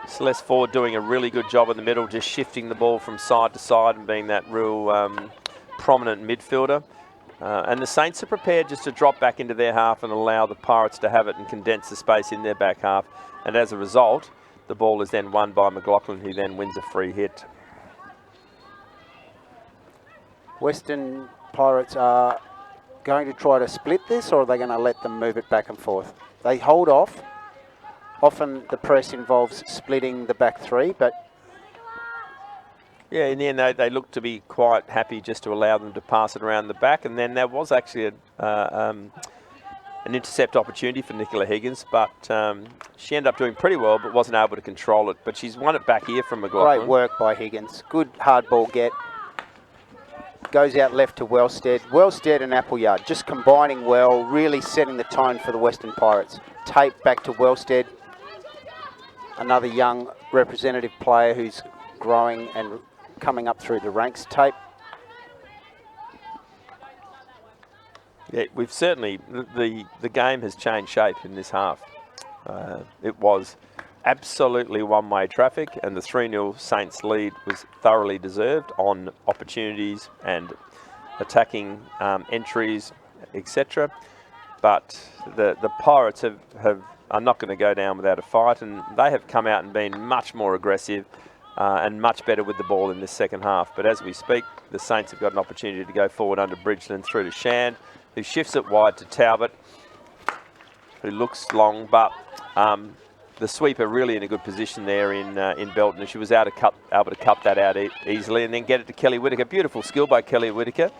Celeste Ford doing a really good job in the middle, just shifting the ball from side to side and being that real prominent midfielder. And the Saints are prepared just to drop back into their half and allow the Pirates to have it and condense the space in their back half. And as a result, the ball is then won by McLaughlin, who then wins a free hit. Western Pirates are going to try to split this, or are they going to let them move it back and forth? They hold off. Often the press involves splitting the back 3, but yeah, in the end, they looked to be quite happy just to allow them to pass it around the back. And then there was actually an intercept opportunity for Nicola Higgins, but she ended up doing pretty well, but wasn't able to control it. But she's won it back here from McLaughlin. Great work by Higgins. Good hard ball get. Goes out left to Wellstead. Wellstead and Appleyard just combining well, really setting the tone for the Western Pirates. Tape back to Wellstead. Another young representative player who's growing and coming up through the ranks. Tape. Yeah, we've certainly, the game has changed shape in this half. It was absolutely one-way traffic, and the 3-0 Saints lead was thoroughly deserved on opportunities and attacking entries, etc. But the Pirates are not going to go down without a fight, and they have come out and been much more aggressive and much better with the ball in this second half. But as we speak, the Saints have got an opportunity to go forward under Bridgeland through to Shand, who shifts it wide to Talbot, who looks long, but the sweeper really in a good position there in Belton, and she was able to cut that out easily and then get it to Kelly Whitaker. Beautiful skill by Kelly Whitaker,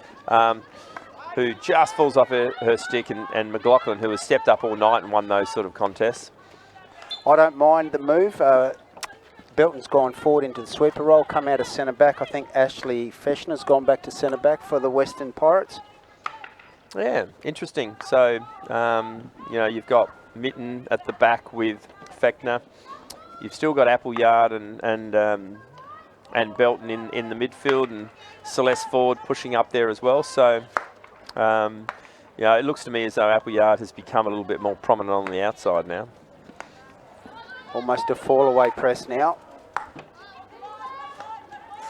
who just falls off her stick, and McLaughlin, who has stepped up all night and won those sort of contests. I don't mind the move. Belton's gone forward into the sweeper role, come out of centre back. I think Ashley Fechner's gone back to centre back for the Western Pirates. Yeah, interesting. So, you know, you've got Mitten at the back with Fechner. You've still got Appleyard and Belton in the midfield, and Celeste Ford pushing up there as well. So, you know, it looks to me as though Appleyard has become a little bit more prominent on the outside now. Almost a fall away press now.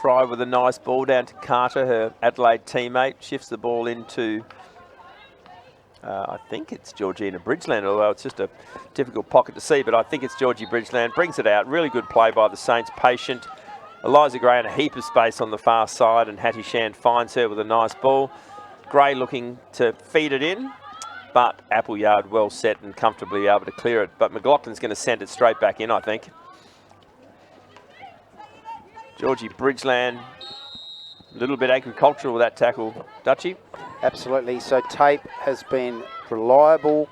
Fry with a nice ball down to Carter, her Adelaide teammate. Shifts the ball into, I think it's Georgina Bridgeland, although it's just a difficult pocket to see, but I think it's Georgie Bridgeland. Brings it out. Really good play by the Saints. Patient. Eliza Gray in a heap of space on the far side, and Hattie Shand finds her with a nice ball. Gray looking to feed it in, but Appleyard well set and comfortably able to clear it. But McLaughlin's going to send it straight back in, I think. Georgie Bridgeland, a little bit agricultural with that tackle, Dutchie. Absolutely. So Tape has been reliable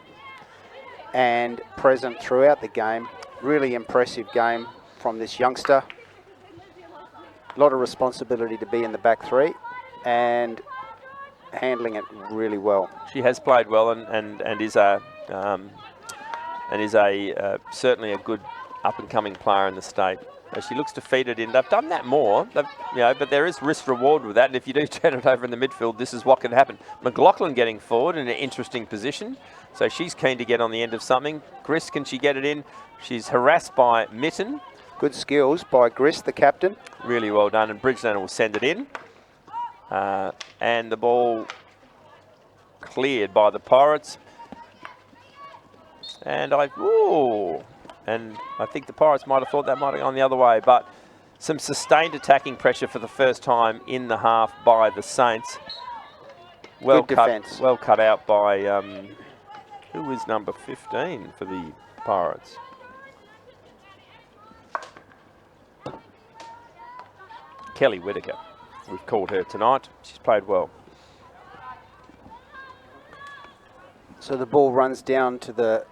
and present throughout the game. Really impressive game from this youngster. A lot of responsibility to be in the back three and handling it really well. She has played well and is a certainly a good up and coming player in the state. As she looks to feed it in, they've done that more, but there is risk reward with that. And if you do turn it over in the midfield, this is what can happen. McLaughlin getting forward in an interesting position, so she's keen to get on the end of something. Gris, can she get it in? She's harassed by Mitten. Good skills by Gris, the captain. Really well done, and Bridgeland will send it in. And the ball cleared by the Pirates. And I think the Pirates might have thought that might have gone the other way, but some sustained attacking pressure for the first time in the half by the Saints. Good defence. Well cut out by, who is number 15 for the Pirates? Kelly Whitaker. We've called her tonight. She's played well. So the ball runs down to the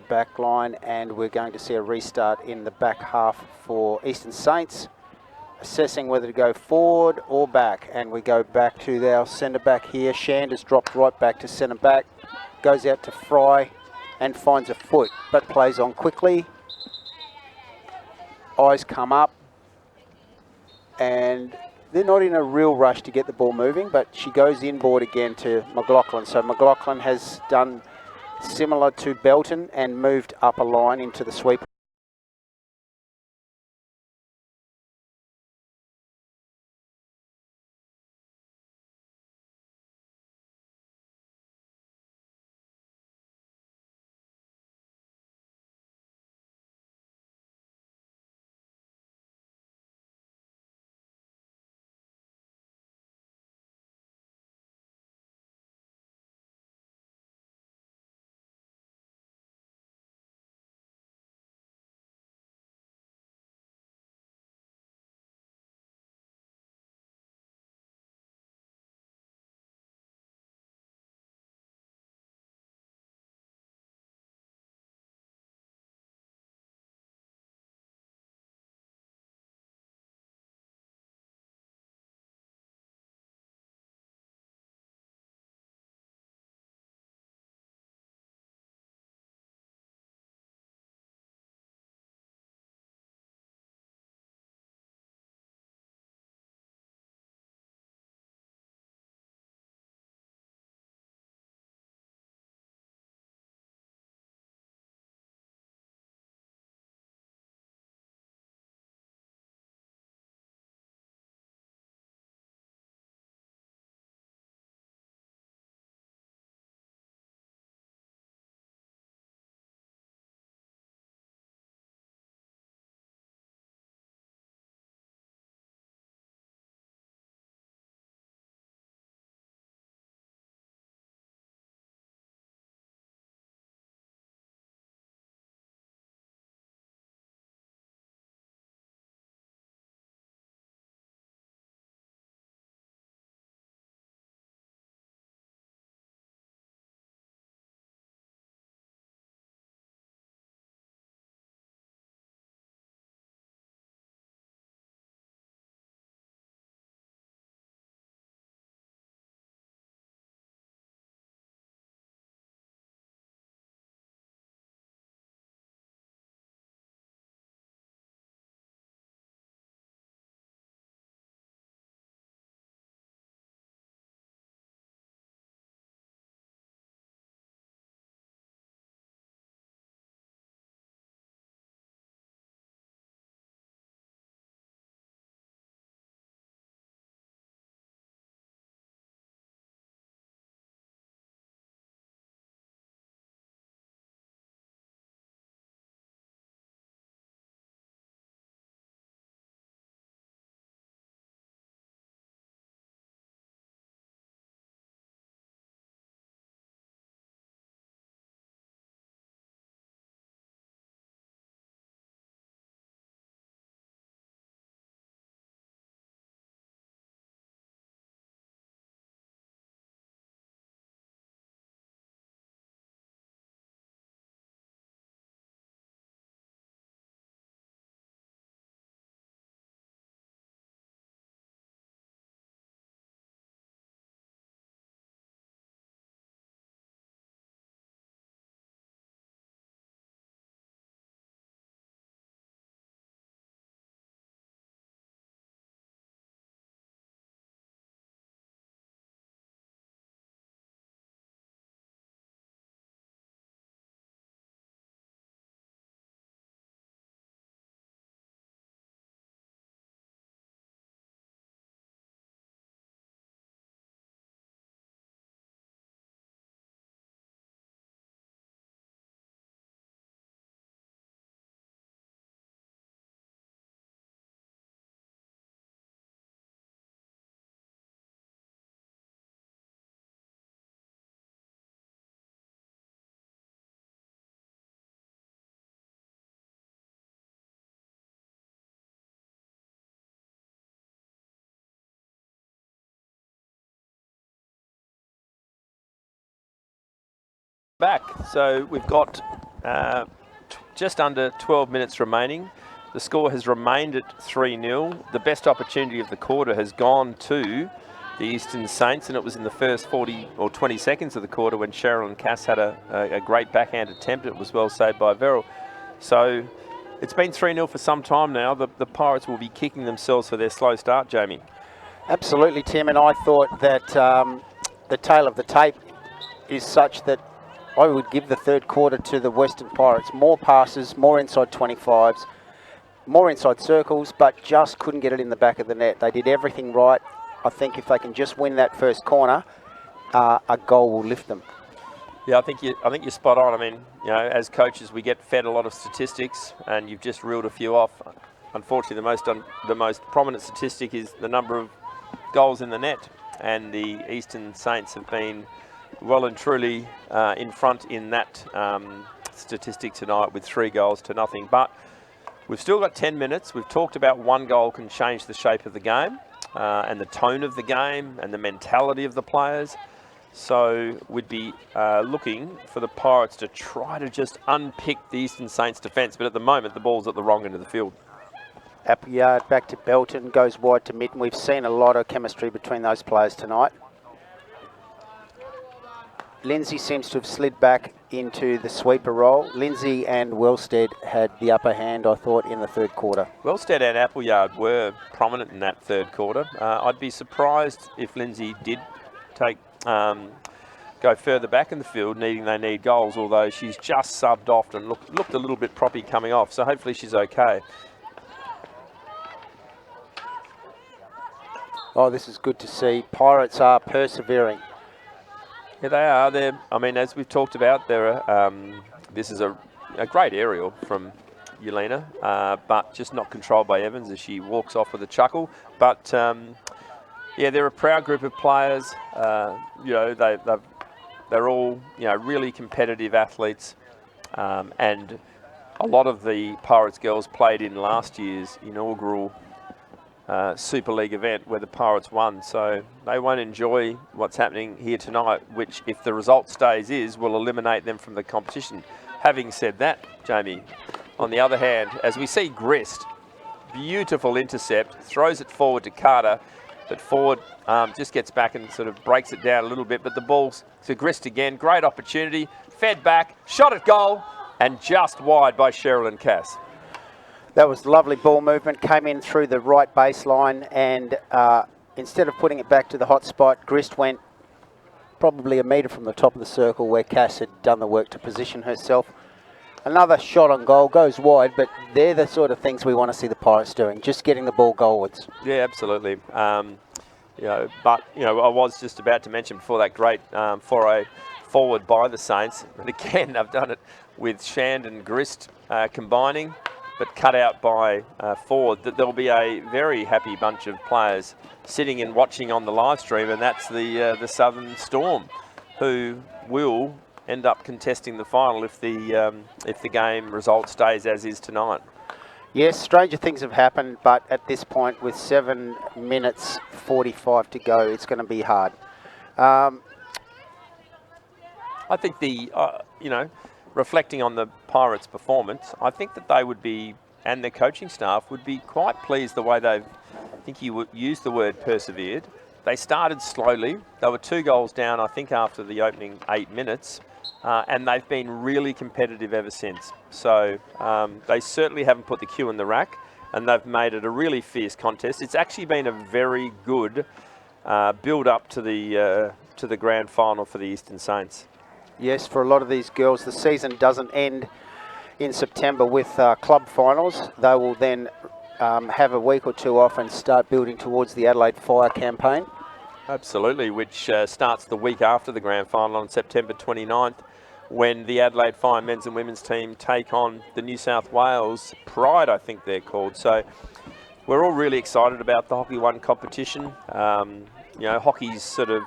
back line, and we're going to see a restart in the back half for Eastern Saints, assessing whether to go forward or back. And we go back to our centre back here. Shand has dropped right back to centre back, goes out to Fry and finds a foot, but plays on quickly. Eyes come up, and they're not in a real rush to get the ball moving, but she goes inboard again to McLaughlin. So McLaughlin has done similar to Belton and moved up a line into the sweep. Back. So we've got just under 12 minutes remaining. The score has remained at 3-0. The best opportunity of the quarter has gone to the Eastern Saints, and it was in the first 40 or 20 seconds of the quarter when Sherilyn Cass had a great backhand attempt. It was well saved by Verrill. So it's been 3-0 for some time now. The Pirates will be kicking themselves for their slow start, Jamie. Absolutely, Tim, and I thought that the tail of the tape is such that I would give the third quarter to the Western Pirates. More passes, more inside 25s, more inside circles, but just couldn't get it in the back of the net. They did everything right. I think if they can just win that first corner, a goal will lift them. Yeah, I think you're spot on. I mean, you know, as coaches, we get fed a lot of statistics, and you've just reeled a few off. Unfortunately, the most prominent statistic is the number of goals in the net, and the Eastern Saints have been well and truly in front in that statistic tonight with 3 goals to nothing. But we've still got 10 minutes. We've talked about one goal can change the shape of the game and the tone of the game and the mentality of the players. So we'd be looking for the Pirates to try to just unpick the Eastern Saints defence. But at the moment, the ball's at the wrong end of the field. Appleyard back to Belton, goes wide to Mitten. We've seen a lot of chemistry between those players tonight. Lindsay seems to have slid back into the sweeper role. Lindsay and Wellstead had the upper hand, I thought, in the third quarter. Wellstead and Appleyard were prominent in that third quarter. I'd be surprised if Lindsay did go further back in the field, they need goals, although she's just subbed off and looked a little bit proppy coming off, so hopefully she's okay. Oh, this is good to see. Pirates are persevering. Yeah, they are. I mean, as we've talked about, this is a great aerial from Yelena, but just not controlled by Evans as she walks off with a chuckle. But yeah, they're a proud group of players. You know, they're all really competitive athletes, and a lot of the Pirates girls played in last year's inaugural Super League event where the Pirates won, so they won't enjoy what's happening here tonight, which, if the result stays, will eliminate them from the competition. Having said that, Jamie, on the other hand, as we see Grist, beautiful intercept, throws it forward to Carter, but Ford just gets back and sort of breaks it down a little bit, but the ball's to Grist again. Great opportunity, fed back, shot at goal, and just wide by Sherilyn Cass. That was lovely ball movement, came in through the right baseline, and instead of putting it back to the hot spot, Grist went probably a metre from the top of the circle where Cass had done the work to position herself. Another shot on goal, goes wide, but they're the sort of things we want to see the Pirates doing, just getting the ball goalwards. Yeah, absolutely. But I was just about to mention before that great foray forward by the Saints, but again, they've done it with Shand and Grist combining, but cut out by Ford. That there'll be a very happy bunch of players sitting and watching on the live stream, and that's the Southern Storm, who will end up contesting the final if the game result stays as is tonight. Yes, stranger things have happened, but at this point, with 7 minutes 45 to go, it's going to be hard. I think reflecting on the Pirates' performance, I think that they would be, and their coaching staff would be quite pleased the way they've, I think you would use the word persevered. They started slowly. They were 2 goals down, I think, after the opening 8 minutes, and they've been really competitive ever since. So they certainly haven't put the cue in the rack, and they've made it a really fierce contest. It's actually been a very good build-up to the grand final for the Eastern Saints. Yes, for a lot of these girls, the season doesn't end in September with club finals. They will then have a week or 2 off and start building towards the Adelaide Fire campaign. Absolutely, which starts the week after the grand final on September 29th, when the Adelaide Fire men's and women's team take on the New South Wales Pride, I think they're called. So we're all really excited about the Hockey One competition. Hockey's sort of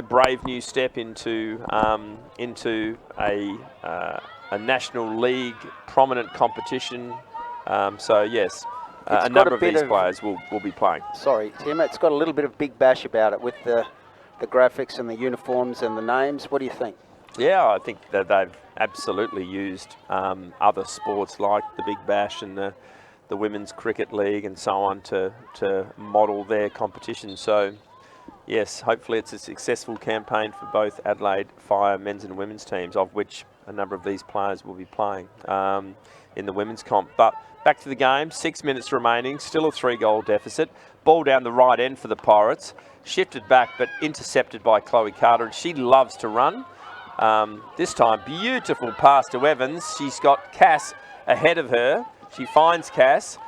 brave new step into a National League prominent competition. So yes, a number of these players will be playing. Sorry, Tim, it's got a little bit of Big Bash about it with the graphics and the uniforms and the names. What do you think? Yeah, I think that they've absolutely used other sports like the Big Bash and the Women's Cricket League and so on to model their competition. So, yes, hopefully it's a successful campaign for both Adelaide Fire men's and women's teams, of which a number of these players will be playing in the women's comp. But back to the game, 6 minutes remaining, still a 3-goal deficit. Ball down the right end for the Pirates, shifted back but intercepted by Chloe Carter, and she loves to run. This time, beautiful pass to Evans. She's got Cass ahead of her. She finds Cass.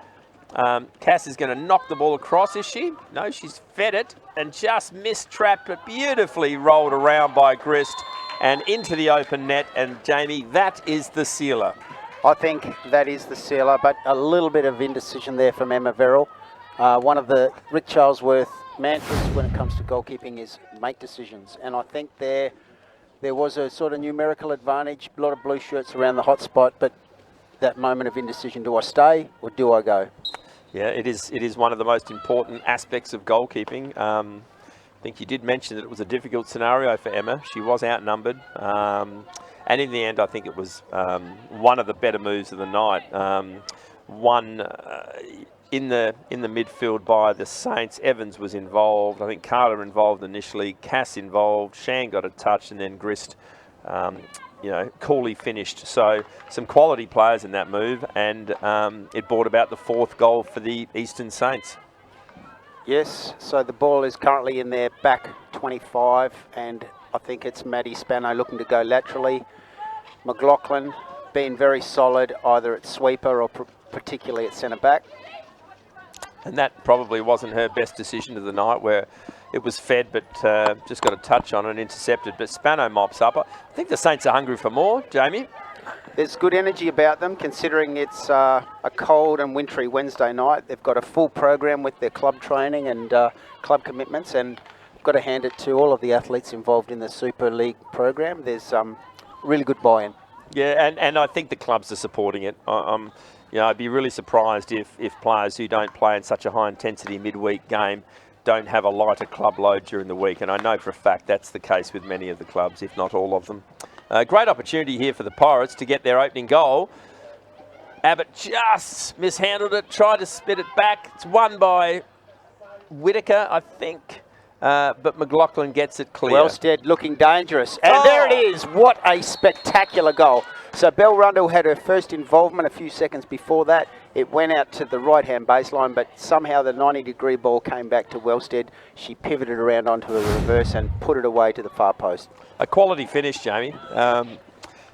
Cass is going to knock the ball across, is she? No, she's fed it and just mistrapped it, beautifully rolled around by Grist and into the open net. And Jamie, that is the sealer. I think that is the sealer, but a little bit of indecision there from Emma Verrill. One of the Rick Charlesworth mantras when it comes to goalkeeping is make decisions. And I think there was a sort of numerical advantage, a lot of blue shirts around the hot spot, but that moment of indecision, do I stay or do I go? Yeah, it is one of the most important aspects of goalkeeping. I think you did mention that it was a difficult scenario for Emma. She was outnumbered. And in the end, I think it was one of the better moves of the night. One in the midfield by the Saints. Evans was involved. I think Carter involved initially. Cass involved. Shan got a touch, and then Grist, coolly finished. So some quality players in that move, and it brought about the 4th goal for the Eastern Saints. Yes, so the ball is currently in their back 25, and I think it's Maddie Spano looking to go laterally. McLaughlin being very solid, either at sweeper or particularly at centre back. And that probably wasn't her best decision of the night, where it was fed but just got a touch on and intercepted. But Spano mops up. I think the Saints are hungry for more, Jamie. There's good energy about them, considering it's a cold and wintry Wednesday night. They've got a full program with their club training and club commitments, and I've got to hand it to all of the athletes involved in the Super League program. There's really good buy-in. Yeah, and I think the clubs are supporting it. I'd be really surprised if players who don't play in such a high-intensity midweek game don't have a lighter club load during the week. And I know for a fact that's the case with many of the clubs, if not all of them. Great opportunity here for the Pirates to get their opening goal. Abbott just mishandled it, tried to spit it back. It's won by Whitaker, I think. But McLaughlin gets it clear. Wellstead looking dangerous. And there it is. What a spectacular goal. So Belle Rundle had her first involvement a few seconds before that. It went out to the right-hand baseline, but somehow the 90-degree ball came back to Wellstead. She pivoted around onto a reverse and put it away to the far post. A quality finish, Jamie.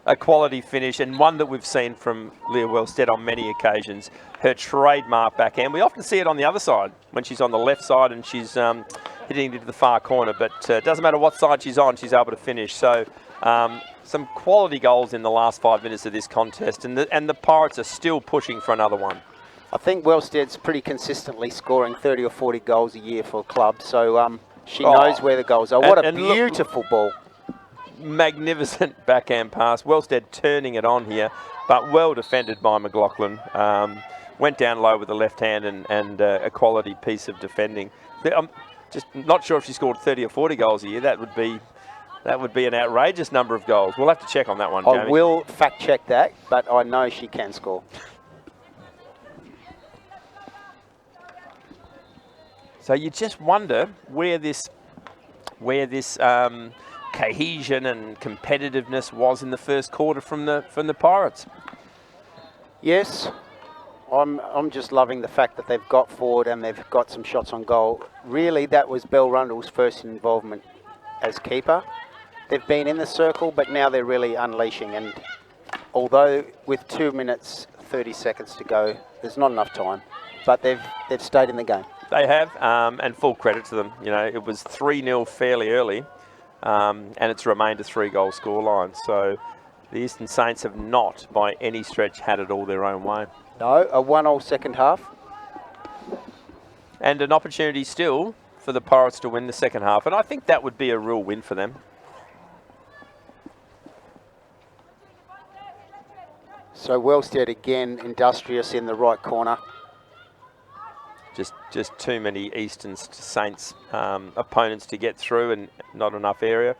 A quality finish, and one that we've seen from Leah Wellstead on many occasions. Her trademark backhand. We often see it on the other side, when she's on the left side and she's hitting into the far corner, but it doesn't matter what side she's on, she's able to finish. So some quality goals in the last 5 minutes of this contest, and the Pirates are still pushing for another one. I think Wellstead's pretty consistently scoring 30 or 40 goals a year for a club, so she knows where the goals are. What a beautiful ball. Magnificent backhand pass. Wellstead turning it on here, but well defended by McLaughlin. Went down low with the left hand and a quality piece of defending. I'm just not sure if she scored 30 or 40 goals a year. That would be an outrageous number of goals. We'll have to check on that one, Jamie. I will fact check that, but I know she can score. So you just wonder where this cohesion and competitiveness was in the first quarter from the Pirates. Yes, I'm just loving the fact that they've got forward and they've got some shots on goal. Really, that was Belle Rundle's first involvement as keeper. They've been in the circle, but now they're really unleashing. And although with 2 minutes 30 seconds to go, there's not enough time, but they've stayed in the game. They have, and full credit to them. It was 3-0 fairly early. And it's remained a 3-goal scoreline. So the Eastern Saints have not, by any stretch, had it all their own way. No, a 1-1 second half. And an opportunity still for the Pirates to win the second half. And I think that would be a real win for them. So Wellstead again, industrious in the right corner. Just too many Eastern Saints opponents to get through and not enough area.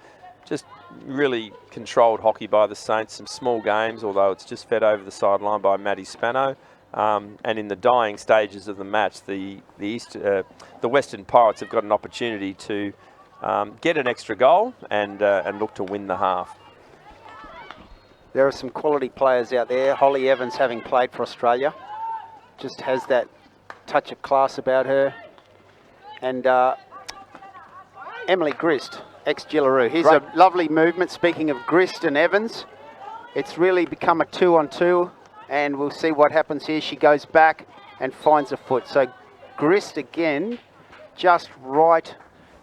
Just really controlled hockey by the Saints, some small games, although it's just fed over the sideline by Matty Spano. And in the dying stages of the match, the Western Pirates have got an opportunity to get an extra goal and look to win the half. There are some quality players out there. Holly Evans, having played for Australia, just has that touch of class about her. And Emily Grist, ex-Gillaroo. Here's a lovely movement. Speaking of Grist and Evans, it's really become a 2-on-2, and we'll see what happens here. She goes back and finds a foot. So Grist again, just right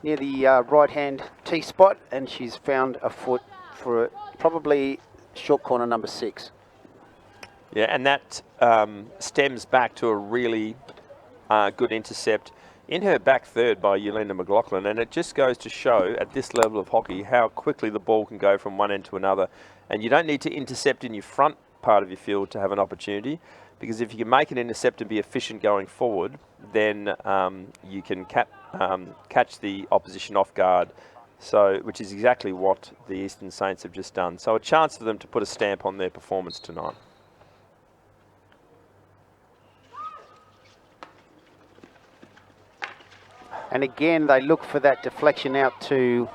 near the right-hand T-spot, and she's found a foot for probably short corner number 6. Yeah, and that stems back to a really good intercept in her back third by Yolanda McLaughlin, and it just goes to show at this level of hockey how quickly the ball can go from one end to another. And you don't need to intercept in your front part of your field to have an opportunity, because if you can make an intercept and be efficient going forward, then you can catch the opposition off guard. So, which is exactly what the Eastern Saints have just done. So a chance for them to put a stamp on their performance tonight. And again, they look for that deflection out to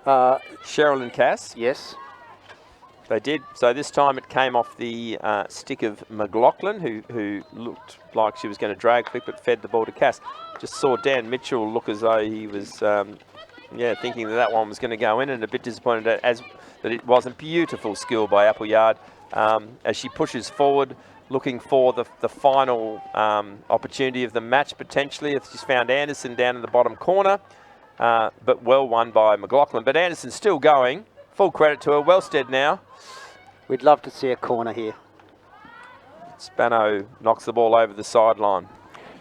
Sherilyn Cass. Yes. They did. So this time it came off the stick of McLaughlin, who looked like she was going to drag quick, but fed the ball to Cass. Just saw Dan Mitchell look as though he was, thinking that one was going to go in, and a bit disappointed that it wasn't. Beautiful skill by Appleyard as she pushes forward, looking for the final opportunity of the match potentially. She's found Anderson down in the bottom corner, but well won by McLaughlin. But Anderson's still going. Full credit to her. Wellstead now. We'd love to see a corner here. Spano knocks the ball over the sideline.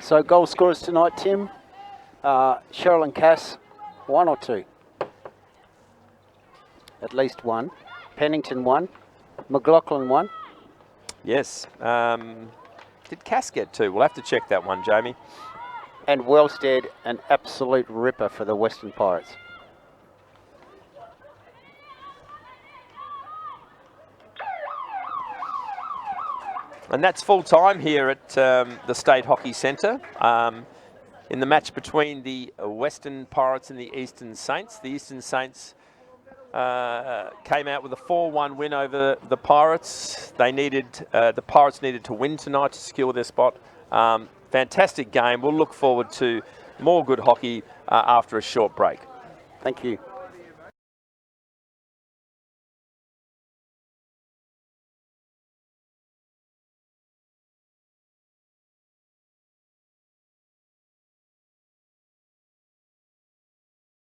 So goal scorers tonight, Tim. Sherilyn Cass, 1 or 2? At least 1. Pennington 1. McLaughlin 1. Yes. Did Cass get 2? We'll have to check that one, Jamie. And Wellstead, an absolute ripper for the Western Pirates. And that's full time here at the State Hockey Centre. In the match between the Western Pirates and the Eastern Saints. The Eastern Saints came out with a 4-1 win over the Pirates. The Pirates needed to win tonight to secure their spot. Fantastic game. We'll look forward to more good hockey after a short break. Thank you.